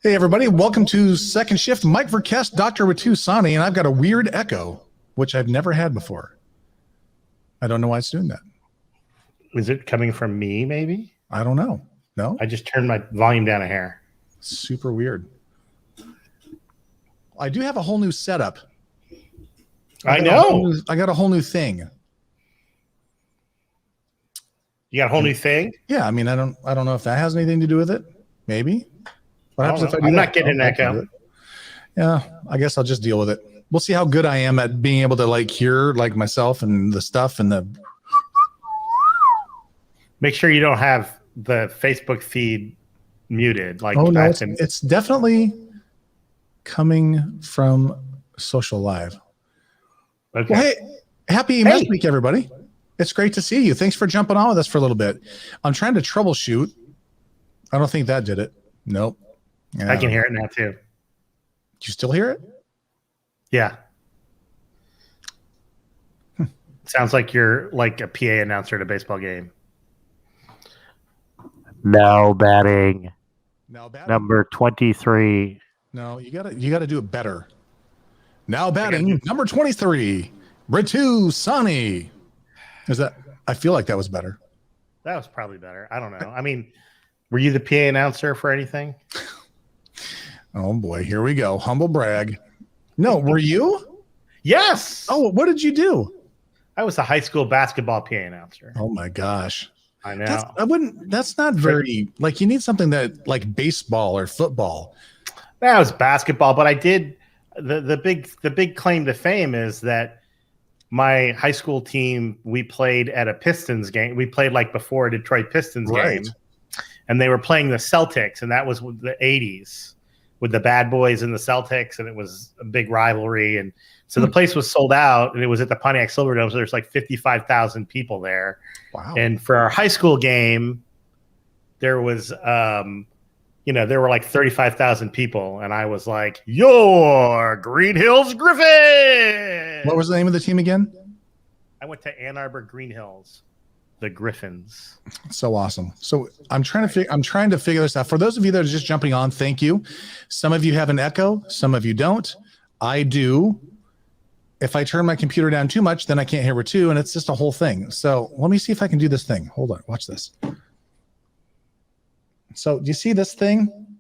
Hey, everybody. Welcome to Second Shift. Mike Verkest, Dr. Ritu, and I've got a weird echo, which I've never had before. I don't know why it's doing that. Is it coming from me, maybe? I don't know. No? I just turned my volume down a hair. Super weird. I do have a whole new setup. I know. I got a whole new thing. You got a whole new thing? Yeah, I mean, I don't know if that has anything to do with it. Maybe. What happens if I do I'm that? not getting an echo. Yeah, I guess I'll just deal with it. We'll see how good I am at being able to hear myself and the stuff and the. Make sure you don't have the Facebook feed muted. Oh no, it's definitely coming from Social Live. Okay. Well, hey, happy EMS week, everybody. It's great to see you. Thanks for jumping on with us for a little bit. I'm trying to troubleshoot. I don't think that did it. Nope. Yeah. I can hear it now too. You still hear it? Yeah. Sounds like you're like a PA announcer at a baseball game. Now batting. Number 23. No, you gotta do it better. Now batting number 23, Ritu Sani. Is that? I feel like that was better. That was probably better. I don't know. I mean, were you the PA announcer for anything? Oh boy, here we go. Humble brag. No, were you? Yes. Oh, what did you do? I was a high school basketball PA announcer. Oh my gosh. I know. That's not very you need something that like baseball or football. That was basketball, but I did the big claim to fame is that my high school team, we played at a Pistons game. We played before a Detroit Pistons game, and they were playing the Celtics, and that was the 80s with the Bad Boys and the Celtics, and it was a big rivalry. And so the place was sold out, and it was at the Pontiac Silverdome, so there's 55,000 people there. Wow. And for our high school game, there was there were 35,000 people, and I was like, "Your Green Hills Griffins." What was the name of the team again? I went to Ann Arbor Green Hills, the Griffins. So awesome. So I'm trying to figure this out. For those of you that are just jumping on, thank you. Some of you have an echo, some of you don't. I do. If I turn my computer down too much, then I can't hear Ritu, and it's just a whole thing. So let me see if I can do this thing. Hold on, watch this. So do you see this thing?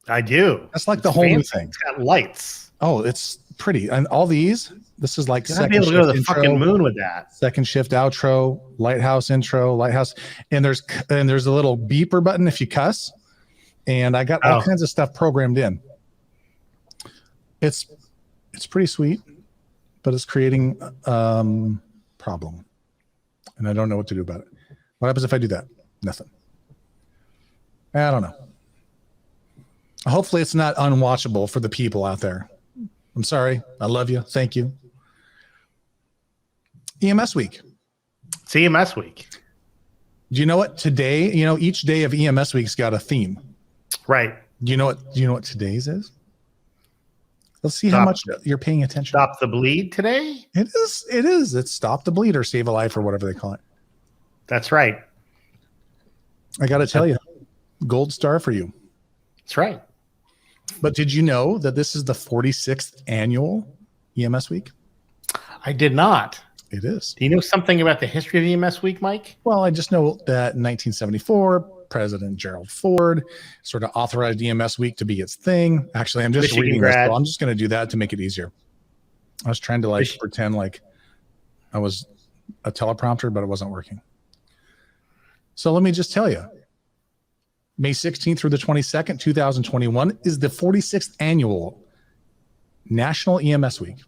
I do. That's the whole new thing. It's got lights. Oh, it's pretty. And all these, this is Second Shift. Be able to go to the fucking moon with that. Second Shift outro, Lighthouse intro, Lighthouse, and there's a little beeper button if you cuss. And I got all kinds of stuff programmed in. It's pretty sweet, but it's creating problem. And I don't know what to do about it. What happens if I do that? Nothing. I don't know. Hopefully it's not unwatchable for the people out there. I'm sorry. I love you. Thank you. EMS week. It's EMS week. Do you know what today, each day of EMS week's got a theme. Right. Do you know what today's is? Let's see how much you're paying attention. Stop the bleed today? It is. It's stop the bleed or save a life or whatever they call it. That's right. I got to tell you, gold star for you. That's right. But did you know that this is the 46th annual EMS week? I did not. It is. Do you know something about the history of EMS week, Mike? Well, I just know that in 1974, President Gerald Ford sort of authorized EMS week to be its thing. Actually, I'm just reading this, so I'm just going to do that to make it easier. I was trying to pretend like I was a teleprompter, but it wasn't working. So let me just tell you. May 16th through the 22nd, 2021 is the 46th annual National EMS Week.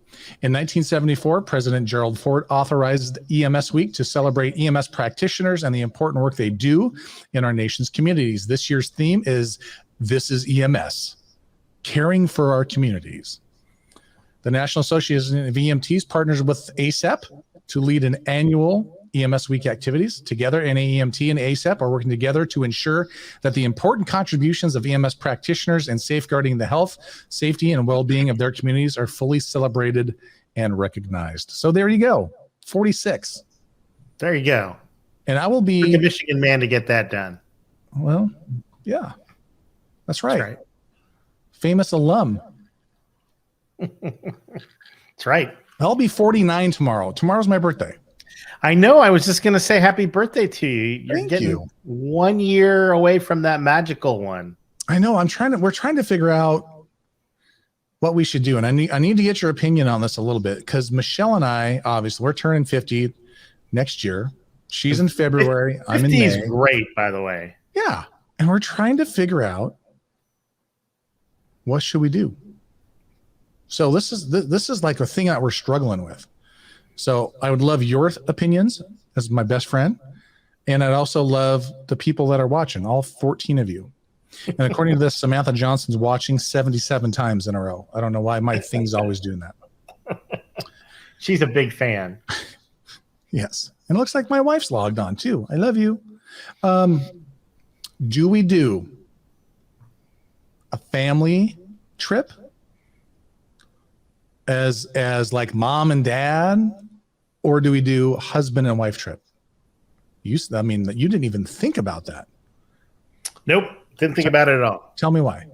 In 1974, President Gerald Ford authorized EMS Week to celebrate EMS practitioners and the important work they do in our nation's communities. This year's theme is This is EMS, Caring for Our Communities. The National Association of EMTs partners with ASAP to lead an annual EMS Week activities. Together, NAEMT and ASAP are working together to ensure that the important contributions of EMS practitioners in safeguarding the health, safety, and well-being of their communities are fully celebrated and recognized. So there you go, 46. There you go. And I will be the Michigan man to get that done. Well, yeah, that's right. famous alum. That's right. I'll be 49 tomorrow. Tomorrow's my birthday. I know. I was just going to say happy birthday to you. You're Thank getting you. 1 year away from that magical one. I know. We're trying to figure out what we should do. And I need to get your opinion on this a little bit, because Michelle and I, obviously, we're turning 50 next year. She's in February. I'm in May. 50 is great, by the way. Yeah. And we're trying to figure out what should we do. So this is like a thing that we're struggling with. So I would love your opinions as my best friend. And I'd also love the people that are watching, all 14 of you. And according to this, Samantha Johnson's watching 77 times in a row. I don't know why my thing's always doing that. She's a big fan. Yes. And it looks like my wife's logged on too. I love you. Do we do a family trip as like mom and dad, or do we do husband and wife trip? You didn't even think about that. Nope. Didn't think about it at all. Tell me why.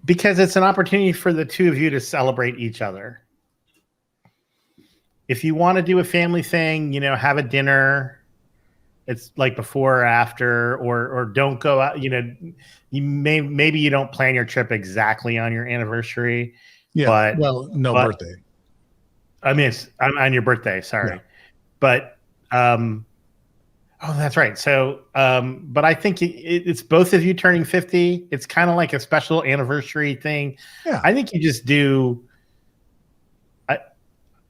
Because it's an opportunity for the two of you to celebrate each other. If you want to do a family thing, have a dinner. It's like before or after, or don't go out. Maybe you don't plan your trip exactly on your anniversary. Yeah. But birthday. I mean, I'm on your birthday. Sorry, yeah. But that's right. So, but I think it's both of you turning 50. It's kind of like a special anniversary thing. Yeah. I think you just do.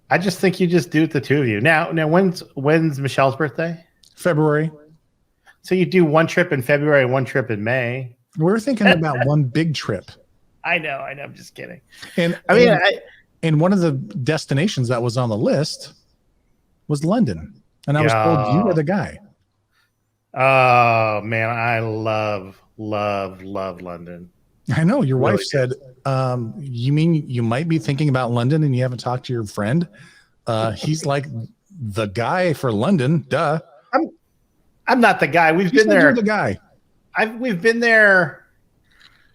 I just think you just do it, the two of you. Now, when's Michelle's birthday? February. So you do one trip in February, one trip in May. We're thinking about one big trip. I know. I'm just kidding. And one of the destinations that was on the list was London. And I was told you were the guy. Oh, man. I love London. I know. Your wife said, you mean you might be thinking about London and you haven't talked to your friend? He's like the guy for London. Duh. I'm not the guy. We've been there. You're the guy. We've been there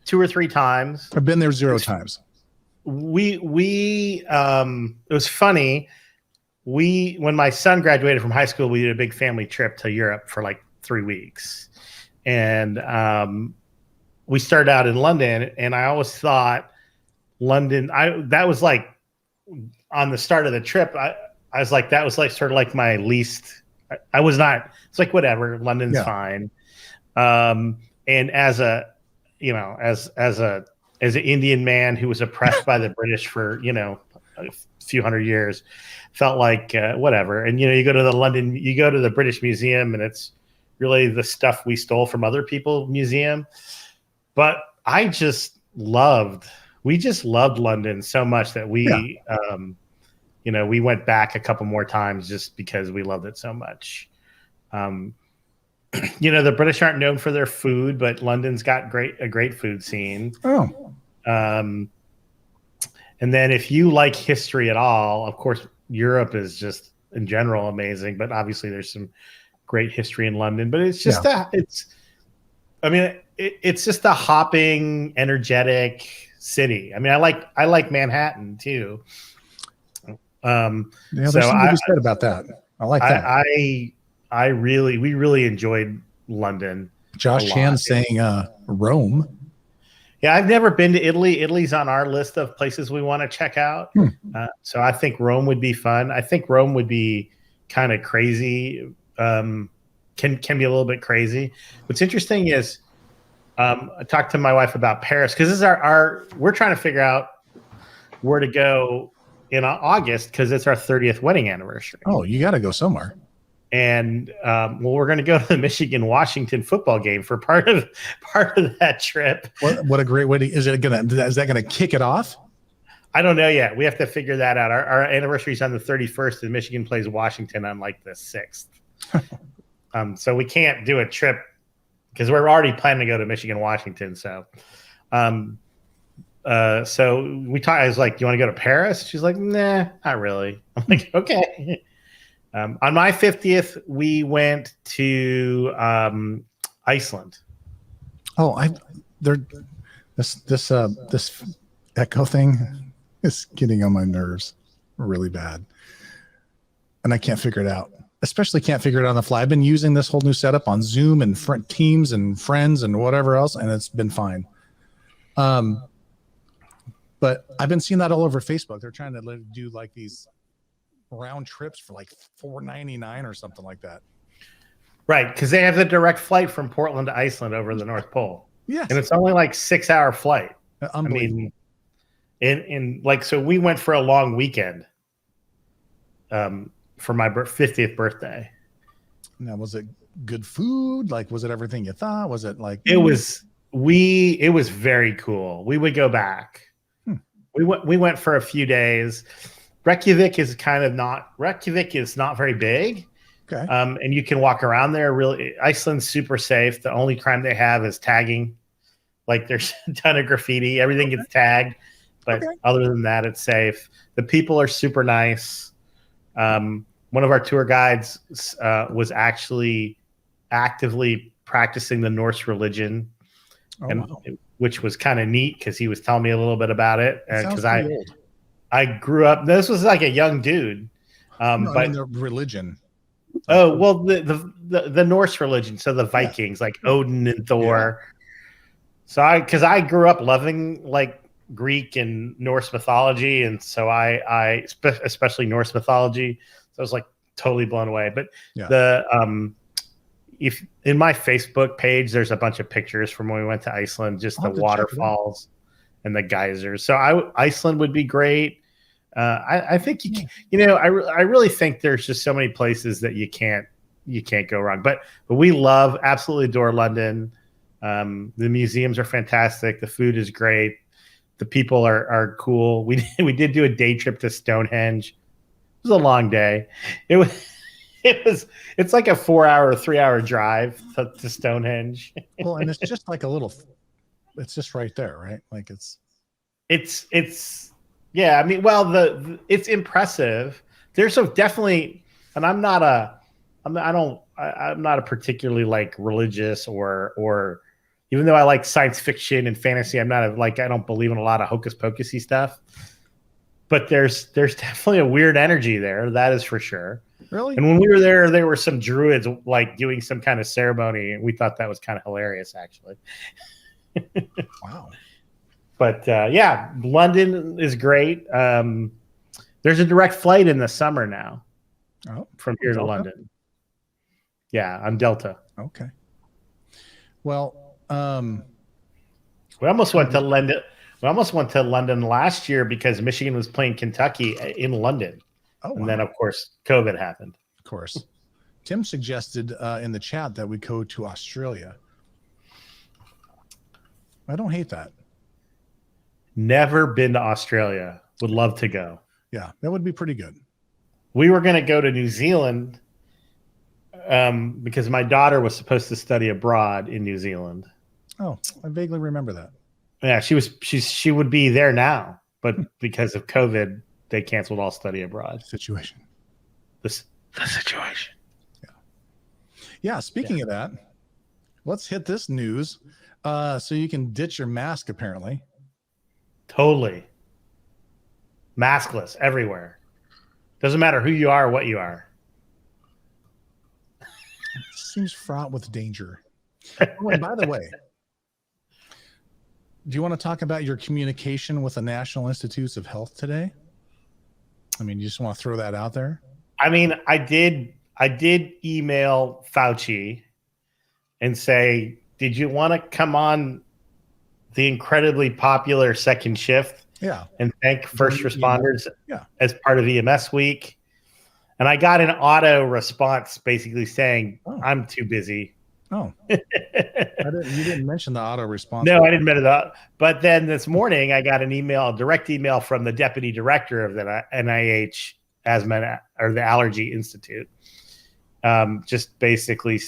2 or 3 times. I've been there 0 times. It was funny. When my son graduated from high school, we did a big family trip to Europe for like 3 weeks. And we started out in London, and I always thought London, that was like on the start of the trip. I was like, that was like sort of like my least, I was not, it's like, whatever, London's fine. And as an Indian man who was oppressed by the British for, a few hundred years, felt like whatever. And, you go to the British Museum, and it's really the stuff we stole from other people museum. But we just loved London so much that we went back a couple more times just because we loved it so much. The British aren't known for their food, but London's got a great food scene. Oh. And then if you like history at all, of course, Europe is just in general amazing, but obviously there's some great history in London. But it's just it's just a hopping, energetic city. I mean, I like Manhattan too. There's something to be said about that. I like that. We really enjoyed London. Josh Chan saying Rome. Yeah, I've never been to Italy. Italy's on our list of places we want to check out. So I think Rome would be fun. I think Rome would be kind of crazy. Can be a little bit crazy. What's interesting is I talked to my wife about Paris, because this is we're trying to figure out where to go in August, because it's our 30th wedding anniversary. Oh, you got to go somewhere. And we're going to go to the Michigan-Washington football game for part of that trip. What a great way to, is that going to kick it off? I don't know yet. We have to figure that out. Our anniversary is on the 31st, and Michigan plays Washington on like the 6th. So we can't do a trip because we're already planning to go to Michigan-Washington. So, so we talked. I was like, "Do you want to go to Paris?" She's like, "Nah, not really." I'm like, "Okay." On my 50th, we went to Iceland. Oh, This echo thing is getting on my nerves really bad, and I can't figure it out. Especially can't figure it out on the fly. I've been using this whole new setup on Zoom and Teams and Friends and whatever else, and it's been fine. But I've been seeing that all over Facebook. They're trying to do like these round trips for like $4.99 or something like that. Right, because they have the direct flight from Portland to Iceland over the North Pole. Yes, and it's only like 6-hour flight. Unbelievable. I mean, so we went for a long weekend. For my 50th birthday. Now, was it good food? Like, was it everything you thought? Was it like it was very cool. We would go back. We went for a few days. Reykjavik is not very big. Okay. And you can walk around there. Really, Iceland's super safe. The only crime they have is tagging. Like, there's a ton of graffiti. Everything gets tagged, but other than that, it's safe. The people are super nice. One of our tour guides was actually actively practicing the Norse religion, which was kind of neat because he was telling me a little bit about it. Because I grew up. This was like a young dude, but I mean the religion. Oh well, the Norse religion. So the Vikings, like Odin and Thor. Yeah. So because I grew up loving like Greek and Norse mythology, and so I especially Norse mythology. So I was like totally blown away. But if in my Facebook page, there's a bunch of pictures from when we went to Iceland, just the waterfalls and the geysers. So Iceland would be great. I think I really think there's just so many places that you can't go wrong. But we absolutely adore London. The museums are fantastic. The food is great. The people are cool. We did do a day trip to Stonehenge. It was a long day. It's like a 4-hour, 3-hour drive to Stonehenge. Well, and it's just like it's just right there, right? Like it's yeah. I mean, well, it's impressive. There's definitely, and I'm not a particularly like religious or even though I like science fiction and fantasy, I don't believe in a lot of hocus pocusy stuff. But there's definitely a weird energy there. That is for sure. Really? And when we were there were some druids like doing some kind of ceremony, and we thought that was kind of hilarious, actually. Wow. But London is great. There's a direct flight in the summer now. From here to London. Yeah, on Delta. Okay. Well, we almost went to London. We almost went to London last year because Michigan was playing Kentucky in London. And then, of course, COVID happened. Of course. Tim suggested in the chat that we go to Australia. I don't hate that. Never been to Australia. Would love to go. Yeah, that would be pretty good. We were going to go to New Zealand because my daughter was supposed to study abroad in New Zealand. Oh, I vaguely remember that. Yeah, she would be there now, but because of COVID, they canceled all study abroad. Situation. The situation. Yeah. Yeah. Speaking of that, let's hit this news. So you can ditch your mask, apparently. Totally. Maskless everywhere. Doesn't matter who you are or what you are. It seems fraught with danger. Oh, and by the way, do you want to talk about your communication with the National Institutes of Health today? I mean, you just want to throw that out there? I mean, I did email Fauci and say, did you want to come on the incredibly popular Second Shift? Yeah. And thank first responders as part of EMS week. And I got an auto response basically saying, I'm too busy. Oh, you didn't mention the auto response. No, I didn't mention that. But then this morning, I got a direct email from the deputy director of the NIH Asthma or the Allergy Institute. Just basically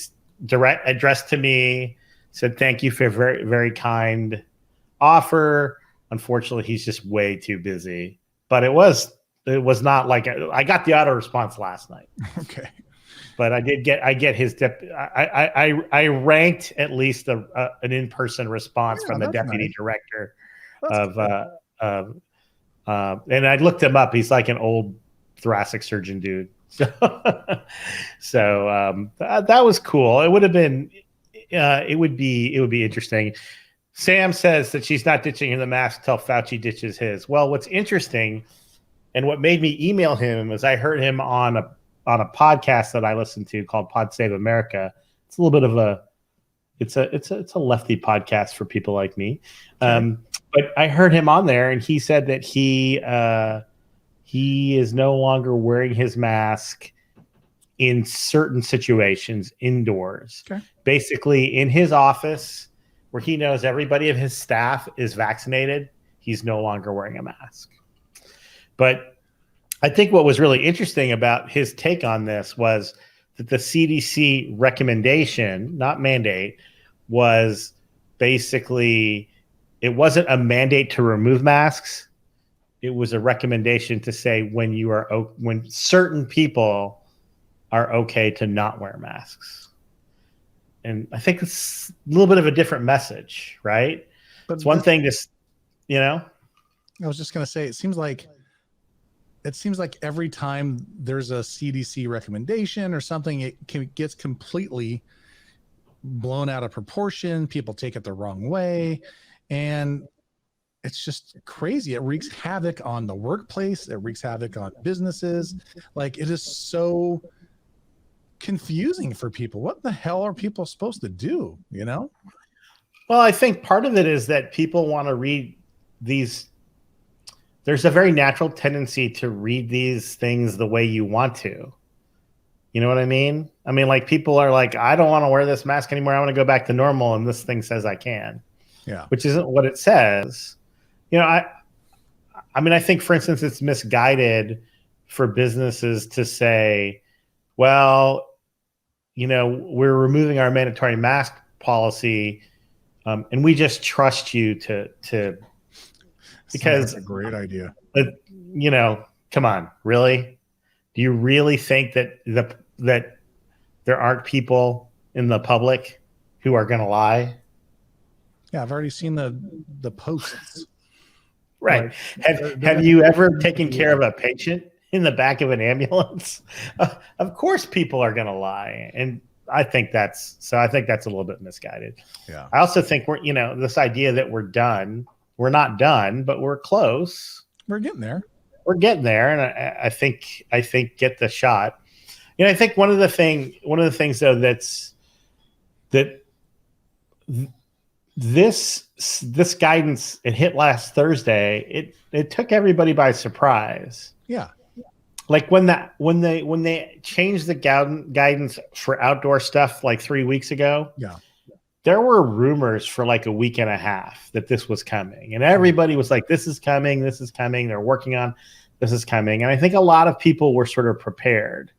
direct addressed to me, said thank you for a very, very kind offer. Unfortunately, he's just way too busy. But it was not like I got the auto response last night. Okay. But I get his I ranked at least an in-person response from the deputy director of and I looked him up. He's like an old thoracic surgeon dude. So that was cool. It would have been it would be interesting. Sam says that she's not ditching the mask until Fauci ditches his. Well, what's interesting and what made me email him is I heard him on a podcast that I listened to called Pod Save America. It's a little bit of it's a lefty podcast for people like me. But I heard him on there and he said that he is no longer wearing his mask in certain situations indoors. Okay. Basically in his office where he knows everybody of his staff is vaccinated, he's no longer wearing a mask. But I think what was really interesting about his take on this was that the CDC recommendation, not mandate, was basically, it wasn't a mandate to remove masks. It was a recommendation to say when certain people are okay to not wear masks. And I think it's a little bit of a different message, right? But it's one thing to, I was just going to say, it seems like every time there's a CDC recommendation or something, it gets completely blown out of proportion. People take it the wrong way. And it's just crazy. It wreaks havoc on the workplace. It wreaks havoc on businesses. Like, it is so confusing for people. What the hell are people supposed to do? Well, I think part of it is that people want to read these. There's a very natural tendency to read these things the way you want to. You know what I mean? I mean, like, people are like, I don't want to wear this mask anymore. I want to go back to normal. And this thing says I can. Yeah. Which isn't what it says. I think, for instance, it's misguided for businesses to say, well, we're removing our mandatory mask policy, and we just trust you to because that's a great idea. Come on, really? Do you really think that that there aren't people in the public who are going to lie? Yeah, I've already seen the posts. Right. Have you ever taken care of a patient in the back of an ambulance? Of course people are going to lie. And I think that's a little bit misguided. Yeah. I also think we're, this idea that we're done, we're not done, but we're close. We're getting there. And I think get the shot. I think one of the things though, this guidance, it hit last Thursday. It took everybody by surprise. Yeah. Like when they changed the guidance for outdoor stuff like 3 weeks ago. Yeah. There were rumors for like a week and a half that this was coming, and everybody was like, this is coming. They're working on, this is coming. And I think a lot of people were sort of prepared.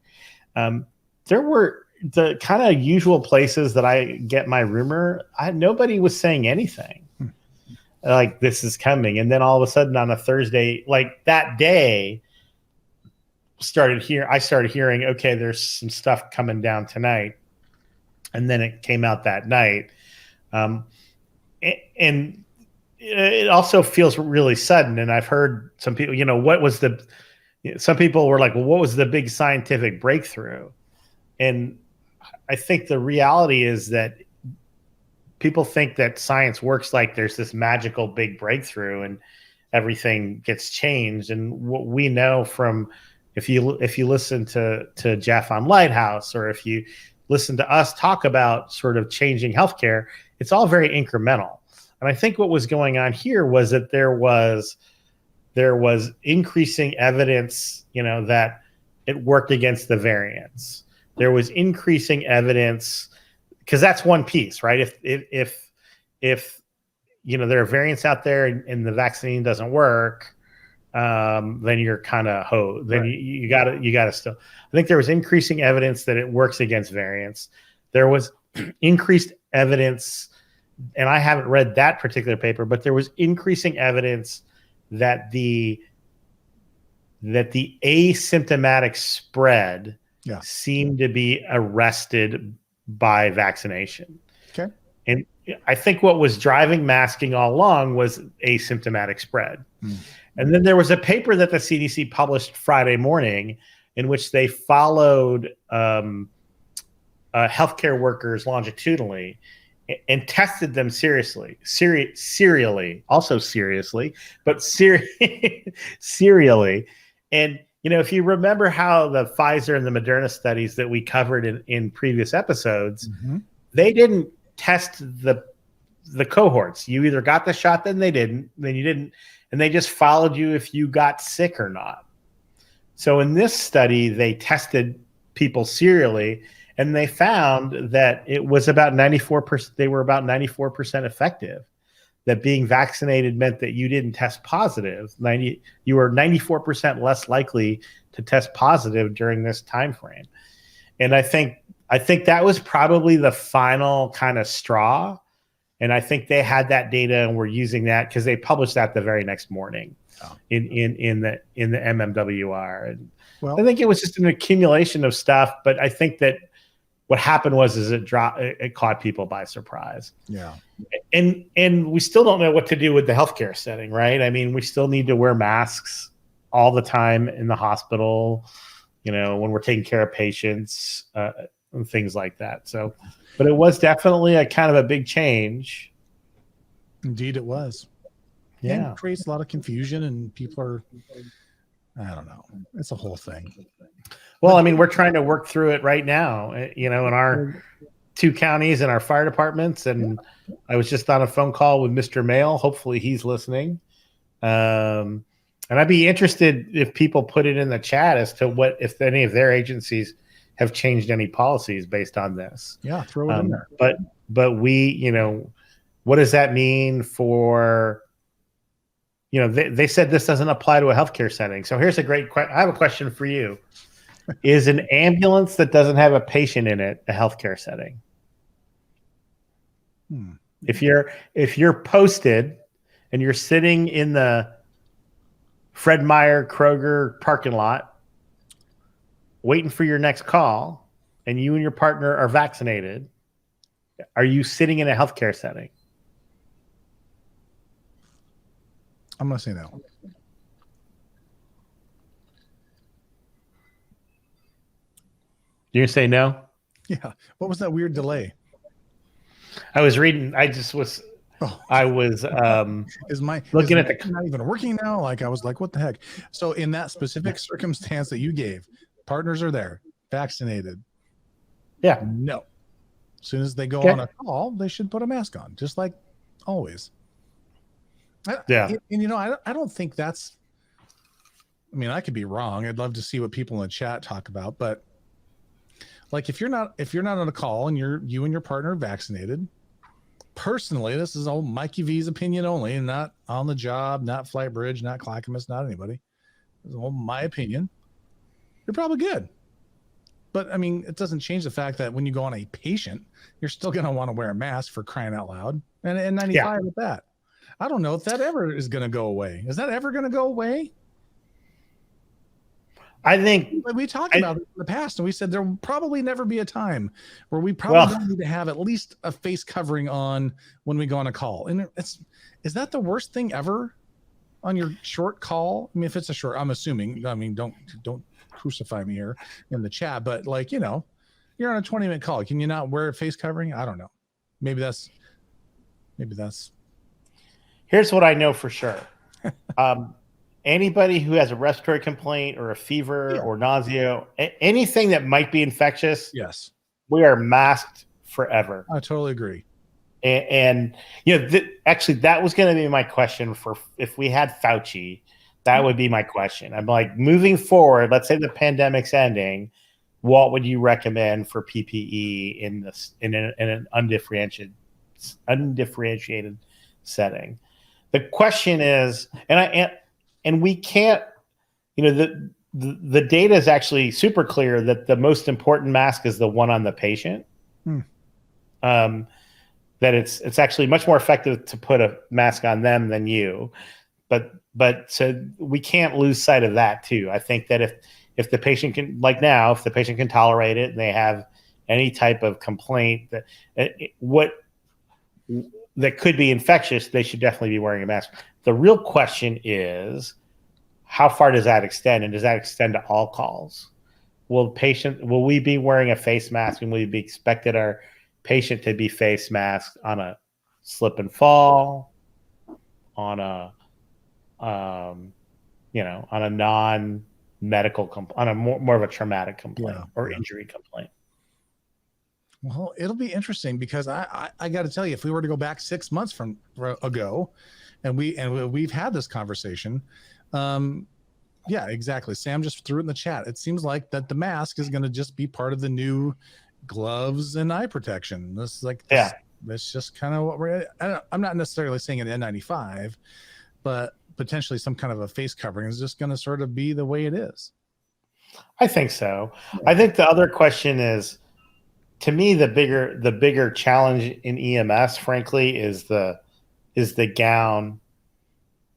There were the kind of usual places that I get my rumor. Nobody was saying anything like this is coming. And then all of a sudden on a Thursday, like that day, I started hearing, okay, there's some stuff coming down tonight. And then it came out that night. And it also feels really sudden. And I've heard some people, some people were like, well, what was the big scientific breakthrough? And I think the reality is that people think that science works like there's this magical big breakthrough and everything gets changed. And what we know from, if you listen to Jeff on Lighthouse, or if you listen to us talk about sort of changing healthcare, it's all very incremental. And I think what was going on here was that there was increasing evidence, that it worked against the variants. There was increasing evidence, because that's one piece, right? If there are variants out there and the vaccine doesn't work, then you're kind of hosed. Then you gotta still. I think there was increasing evidence that it works against variants. There was increased evidence, and I haven't read that particular paper, but there was increasing evidence that the asymptomatic spread seem to be arrested by vaccination. Okay. And I think what was driving masking all along was asymptomatic spread. And then there was a paper that the CDC published Friday morning in which they followed healthcare workers longitudinally and tested them serially, but serially. And, if you remember how the Pfizer and the Moderna studies that we covered in previous episodes, they didn't test the cohorts. You either got the shot, then you didn't, and they just followed you if you got sick or not. So in this study, they tested people serially, and they found that it was about 94%. They were about 94% effective. That being vaccinated meant that you didn't test positive. You were 94% less likely to test positive during this time frame. And I think that was probably the final kind of straw. And I think they had that data and were using that because they published that the very next morning in the MMWR. And I think it was just an accumulation of stuff, but I think that what happened was it caught people by surprise. Yeah. And we still don't know what to do with the healthcare setting, right? I mean, we still need to wear masks all the time in the hospital, when we're taking care of patients and things like that. So, but it was definitely a kind of a big change. Indeed, it was. Yeah. And it creates a lot of confusion, and people are, I don't know. It's a whole thing. Well, I mean, we're trying to work through it right now, in our 2 counties and our fire departments. And I was just on a phone call with Mr. Mail. Hopefully he's listening. And I'd be interested if people put it in the chat as to if any of their agencies have changed any policies based on this. Yeah, throw it in there. But we, what does that mean for, they said this doesn't apply to a healthcare setting. So here's a great question. I have a question for you. Is an ambulance that doesn't have a patient in it a healthcare setting? If you're posted and you're sitting in the Fred Meyer Kroger parking lot waiting for your next call, and you and your partner are vaccinated, are you sitting in a healthcare setting? I'm going to say no. You're going to say no? Yeah. What was that weird delay? I was reading. I was looking at the not even working now. Like, I was like, what the heck? So in that specific circumstance that you gave, partners are there, vaccinated. Yeah. No. As soon as they go on a call, they should put a mask on, just like always. And I don't think that's, I mean, I could be wrong. I'd love to see what people in the chat talk about, but like, if you're not on a call and you and your partner are vaccinated, personally, this is old Mikey V's opinion only, and not on the job, not FlightBridge, not Clackamas, not anybody. This is all my opinion. You're probably good. But I mean, it doesn't change the fact that when you go on a patient, you're still going to want to wear a mask, for crying out loud. And 95 with that. I don't know if that ever is going to go away. Is that ever going to go away? I think we talked about it in the past, and we said there will probably never be a time where we probably need to have at least a face covering on when we go on a call. And is that the worst thing ever on your short call? I mean, if it's a short, I'm assuming, I mean, don't crucify me here in the chat, but like, you're on a 20-minute call. Can you not wear a face covering? I don't know. Maybe that's. Here's what I know for sure. Anybody who has a respiratory complaint or a fever or nausea, anything that might be infectious, yes, we are masked forever. I totally agree. And actually, that was going to be my question for if we had Fauci. That would be my question. I'm like, moving forward, let's say the pandemic's ending, what would you recommend for PPE in an undifferentiated setting? The question is, and we can't, the data is actually super clear that the most important mask is the one on the patient. That it's actually much more effective to put a mask on them than you. But so we can't lose sight of that too. I think that if the patient can, like now, if the patient can tolerate it and they have any type of complaint that that could be infectious, they should definitely be wearing a mask. The real question is, how far does that extend? And does that extend to all calls? Will we be wearing a face mask, and will we be expected our patient to be face masked on a slip and fall, on a on a non-medical on a more of a traumatic complaint or injury complaint? Well, it'll be interesting because I got to tell you, if we were to go back 6 months ago, and we've had this conversation, yeah, exactly. Sam just threw it in the chat. It seems like that the mask is going to just be part of the new gloves and eye protection. That's just kind of what I'm not necessarily saying an N95, but potentially some kind of a face covering is just going to sort of be the way it is. I think so. Yeah. I think the other question is, to me, the bigger challenge in EMS, frankly, is the gown.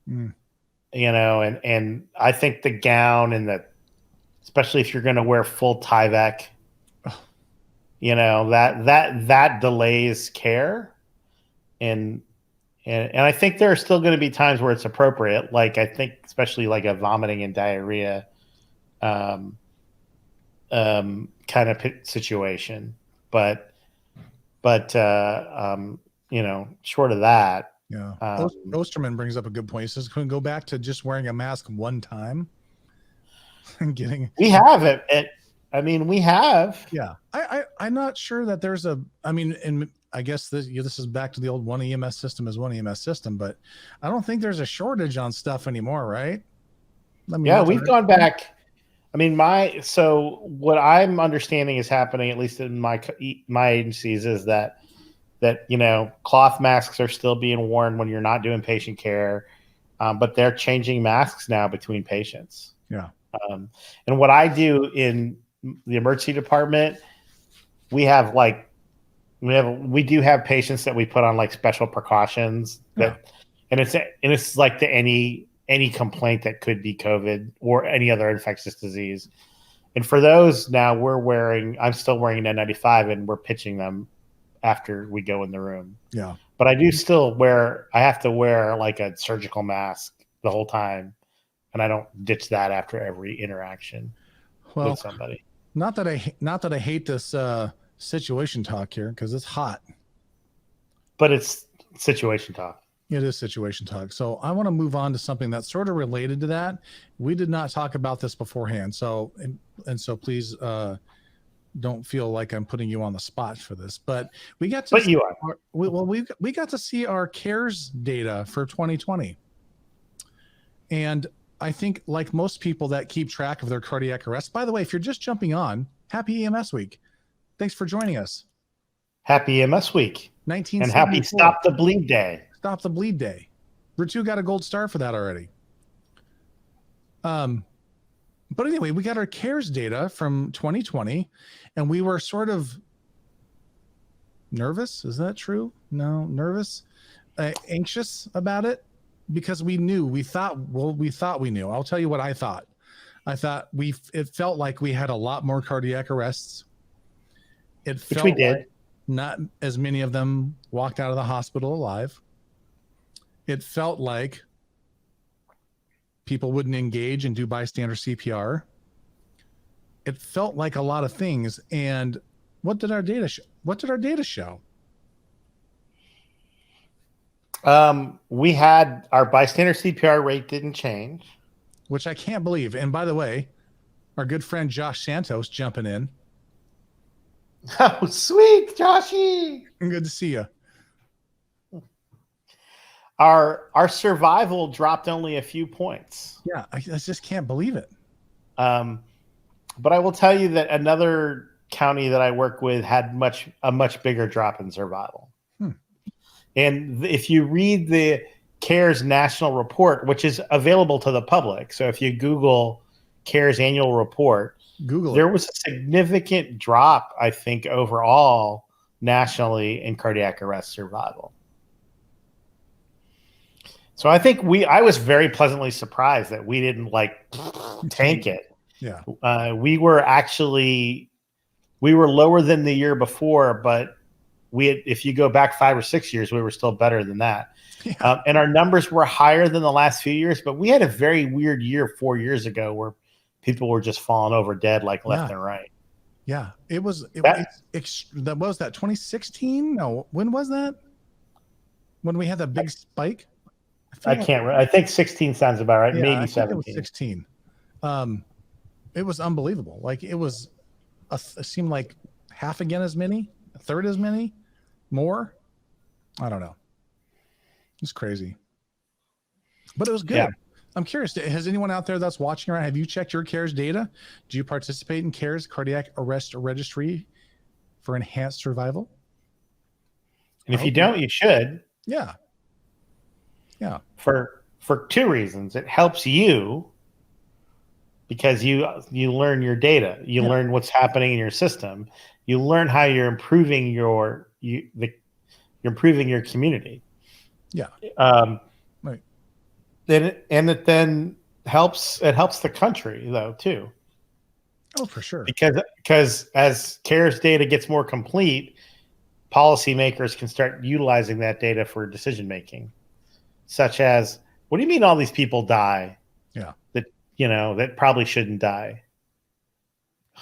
And I think the gown and especially if you're going to wear full Tyvek, that delays care. And I think there are still going to be times where it's appropriate. Like, I think especially like a vomiting and diarrhea kind of situation. But short of that. Yeah. Osterman brings up a good point. He says, can we go back to just wearing a mask one time and we have it. We have. Yeah. I'm not sure that there's and I guess this is back to the old one EMS system is one EMS system, but I don't think there's a shortage on stuff anymore, right? We've gone back. So what I'm understanding is happening, at least in my agencies, is that cloth masks are still being worn when you're not doing patient care, but they're changing masks now between patients. Yeah. And what I do in the emergency department, we do have patients that we put on like special precautions and it's like any complaint that could be COVID or any other infectious disease. And for those now I'm still wearing an N95 and we're pitching them after we go in the room. Yeah. But I have to wear like a surgical mask the whole time. And I don't ditch that after every interaction with somebody. Not that I hate this situation talk here, because it's hot. But it's situation talk. It is situation talk. So I want to move on to something that's sort of related to that. We did not talk about this beforehand. So please don't feel like I'm putting you on the spot for this. But we got to we got to see our CARES data for 2020. And I think, like most people that keep track of their cardiac arrests, by the way, if you're just jumping on, happy EMS week. Thanks for joining us. Happy EMS week. And happy Stop the Bleed Day. Stop the Bleed Day. Ritu got a gold star for that already. But anyway, we got our CARES data from 2020, and we were sort of nervous. Is that true? No, nervous, anxious about it, because we thought we knew. I'll tell you what I thought. I thought it felt like we had a lot more cardiac arrests. Which we did. Not as many of them walked out of the hospital alive. It felt like people wouldn't engage and do bystander CPR. It felt like a lot of things. And what did our data show? We had our bystander CPR rate didn't change, which I can't believe. And by the way, our good friend Josh Santos jumping in. Oh, sweet, Joshy. Good to see you. Our survival dropped only a few points. Yeah, I just can't believe it. But I will tell you that another county that I work with had a much bigger drop in survival. And if you read the CARES national report, which is available to the public, so if you Google CARES annual report, there was a significant drop, I think, overall nationally in cardiac arrest survival. So I think I was very pleasantly surprised that we didn't tank it. Yeah. We were lower than the year before, but if you go back 5 or 6 years, we were still better than that. Yeah. And our numbers were higher than the last few years, but we had a very weird year 4 years ago where people were just falling over dead like left and right. Yeah. That was that 2016? No, when was that? When we had that big spike? I can't remember. I think 16 sounds about right. Yeah, maybe I 17. It was 16. It was unbelievable. Like it seemed like half again as many, a third as many, more. I don't know. It's crazy, but it was good. Yeah. I'm curious. Has anyone out there that's watching around? Have you checked your CARES data? Do you participate in CARES cardiac arrest registry for enhanced survival? And if you don't, you should. Yeah. Yeah. For 2 reasons. It helps you because you learn your data. You learn what's happening in your system. You learn how you're improving you're improving your community. Yeah. Right. It then helps the country though too. Oh, for sure. Because as CARES data gets more complete, policymakers can start utilizing that data for decision making, such as, what do you mean all these people die? Yeah. That probably shouldn't die.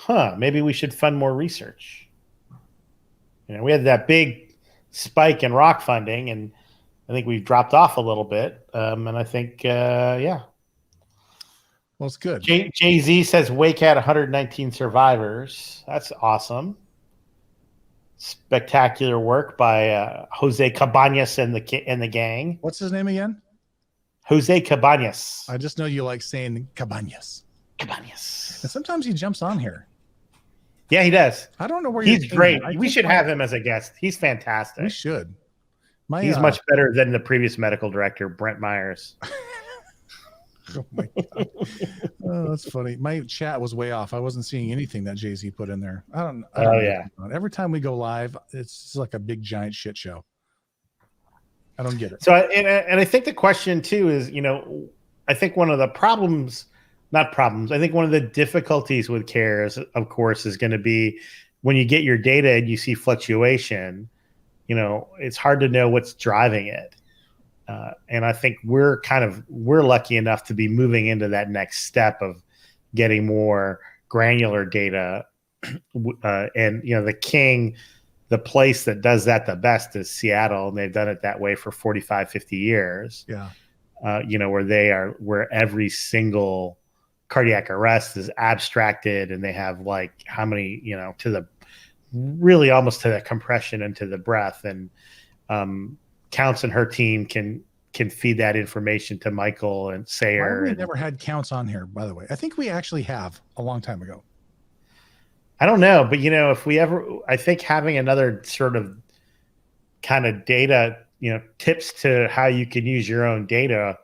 Maybe we should fund more research. We had that big spike in rock funding, and I think we've dropped off a little bit. And I think, Well, it's good. Jay-Z says Wake had 119 survivors. That's awesome. Spectacular work by Jose Cabañas and the gang. What's his name again? Jose Cabañas. I just know you like saying Cabañas. Cabañas. And sometimes he jumps on here. Yeah, he does. I don't know where he's great. We should have him as a guest. He's fantastic. We should. He's much better than the previous medical director, Brent Myers. Oh my God. Oh, that's funny. My chat was way off. I wasn't seeing anything that Jay-Z put in there. I don't know. Every time we go live, it's like a big giant shit show. I don't get it. So, and I think the question too is, I think one of the I think one of the difficulties with CARES, of course, is going to be when you get your data and you see fluctuation, it's hard to know what's driving it. And I think we're lucky enough to be moving into that next step of getting more granular data. And, the place that does that the best is Seattle, and they've done it that way for 45, 50 years. Yeah. Where every single cardiac arrest is abstracted, and they have like how many, to the really almost to the compression and to the breath. And Counts and her team can feed that information to Michael and Sayer. We never had Counts on here, by the way. I think we actually have a long time ago. I don't know, but if we ever, I think having another sort of kind of data, tips to how you can use your own data,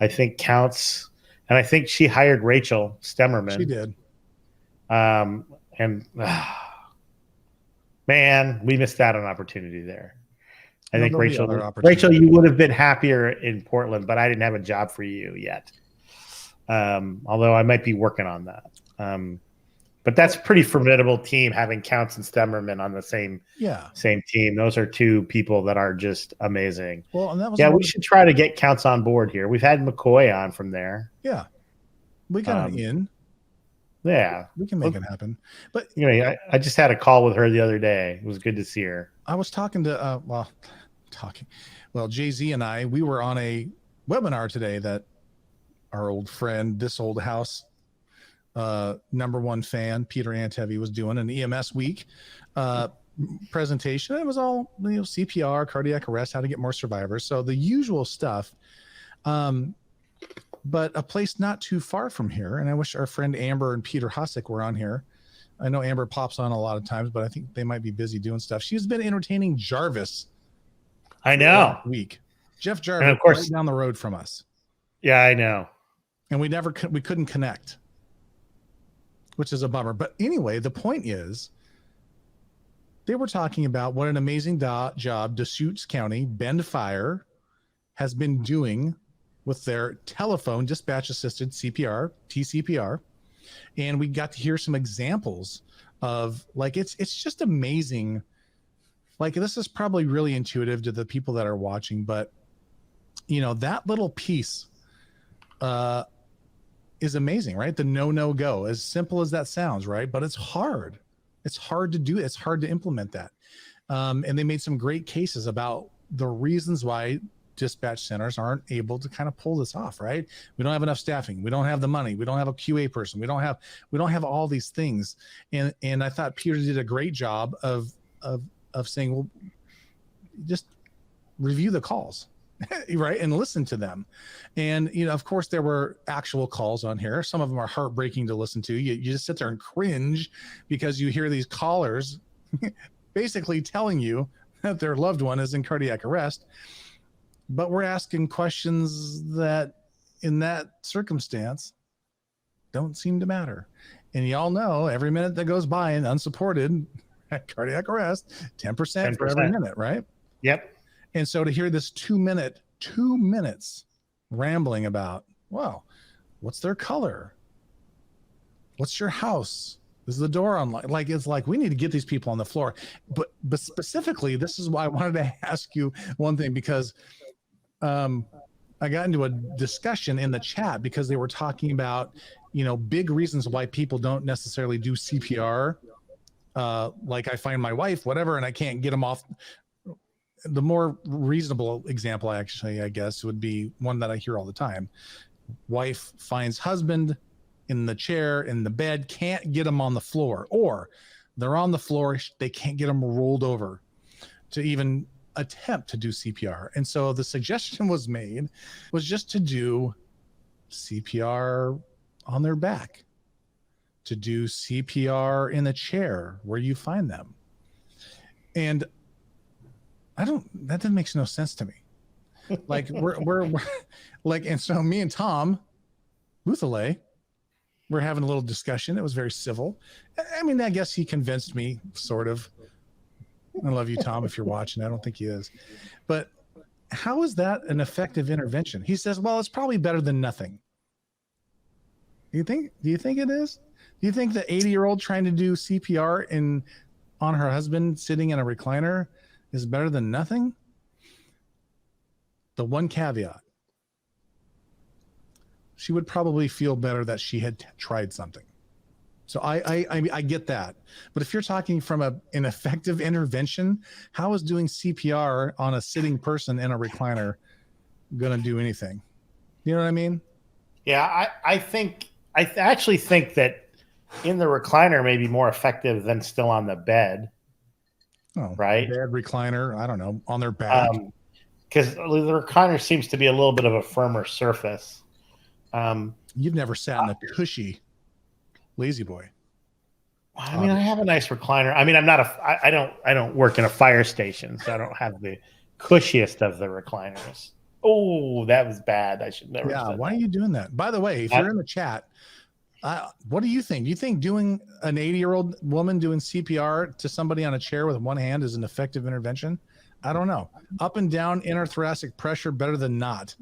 I think counts. And I think she hired Rachel Stemmerman. She did. Man, we missed out on an opportunity there. I think Rachel, you would have been happier in Portland, but I didn't have a job for you yet. Although I might be working on that. But that's a pretty formidable team, having Counts and Stemmerman on the same team. Those are 2 people that are just amazing. Well, and that was we should try to get Counts on board here. We've had McCoy on from there. Yeah, we got it in. Yeah, we can make it happen. But I just had a call with her the other day. It was good to see her. I was talking to Jay-Z and we were on a webinar today that our old friend, This Old House #1 fan, Peter Antevy, was doing an EMS week presentation. It was all CPR, cardiac arrest, how to get more survivors, so the usual stuff. But a place not too far from here, and I wish our friend Amber and Peter Hosick were on here. I know Amber pops on a lot of times, but I think they might be busy doing stuff. She's been entertaining Jarvis. I know. Week. Jeff Jarvis, and of course, right down the road from us. Yeah, I know. And we couldn't connect, which is a bummer. But anyway, the point is, they were talking about what an amazing job Deschutes County, Bend Fire, has been doing with their telephone dispatch assisted CPR, TCPR. And we got to hear some examples of like, it's just amazing. Like, this is probably really intuitive to the people that are watching, but you know, that little piece is amazing, right? The no-go, as simple as that sounds, right? But it's hard. It's hard to do. It's hard to implement that. And they made some great cases about the reasons why dispatch centers aren't able to kind of pull this off, right? We don't have enough staffing. We don't have the money. We don't have a QA person. We don't have all these things. And I thought Peter did a great job of saying, well, just review the calls, right? And listen to them. And, you know, of course there were actual calls on here. Some of them are heartbreaking to listen to. You just sit there and cringe because you hear these callers basically telling you that their loved one is in cardiac arrest. But we're asking questions that in that circumstance don't seem to matter. And y'all know every minute that goes by and unsupported cardiac arrest, 10% for every minute, right? Yep. And so to hear this 2 minutes rambling about, well, what's their color? What's your house? Is the door unlocked? Like, it's like, we need to get these people on the floor. But specifically, this is why I wanted to ask you one thing, because I got into a discussion in the chat because they were talking about, you know, big reasons why people don't necessarily do CPR. Like, I find my wife, whatever, and I can't get them off. The more reasonable example, actually, I guess, would be one that I hear all the time. Wife finds husband in the chair, in the bed, can't get him on the floor, or they're on the floor, they can't get him rolled over to even attempt to do CPR. And so the suggestion was made was just to do CPR on their back, to do CPR in a chair where you find them. And that makes no sense to me. Like, we're like, and so me and Tom Luthelay, we're having a little discussion. It was very civil. I mean, I guess he convinced me, sort of. I love you, Tom, if you're watching. I don't think he is. But how is that an effective intervention? He says, well, it's probably better than nothing. Do you think it is? Do you think the 80-year-old trying to do CPR on her husband sitting in a recliner is better than nothing? The one caveat, she would probably feel better that she had tried something. So I get that. But if you're talking from an effective intervention, how is doing CPR on a sitting person in a recliner going to do anything? You know what I mean? Yeah, I actually think that in the recliner may be more effective than still on the bed. Oh, right? Bed, recliner, I don't know, on their back. Because the recliner seems to be a little bit of a firmer surface. You've never sat in a cushy lazy boy. I mean, I have a nice recliner. I mean, I don't work in a fire station, so I don't have the cushiest of the recliners. Oh, that was bad. I should never. Yeah, why are you doing that? By the way, if you're in the chat, what do you think? Do you think doing an 80-year-old woman doing CPR to somebody on a chair with one hand is an effective intervention? I don't know. Up and down interthoracic pressure better than not.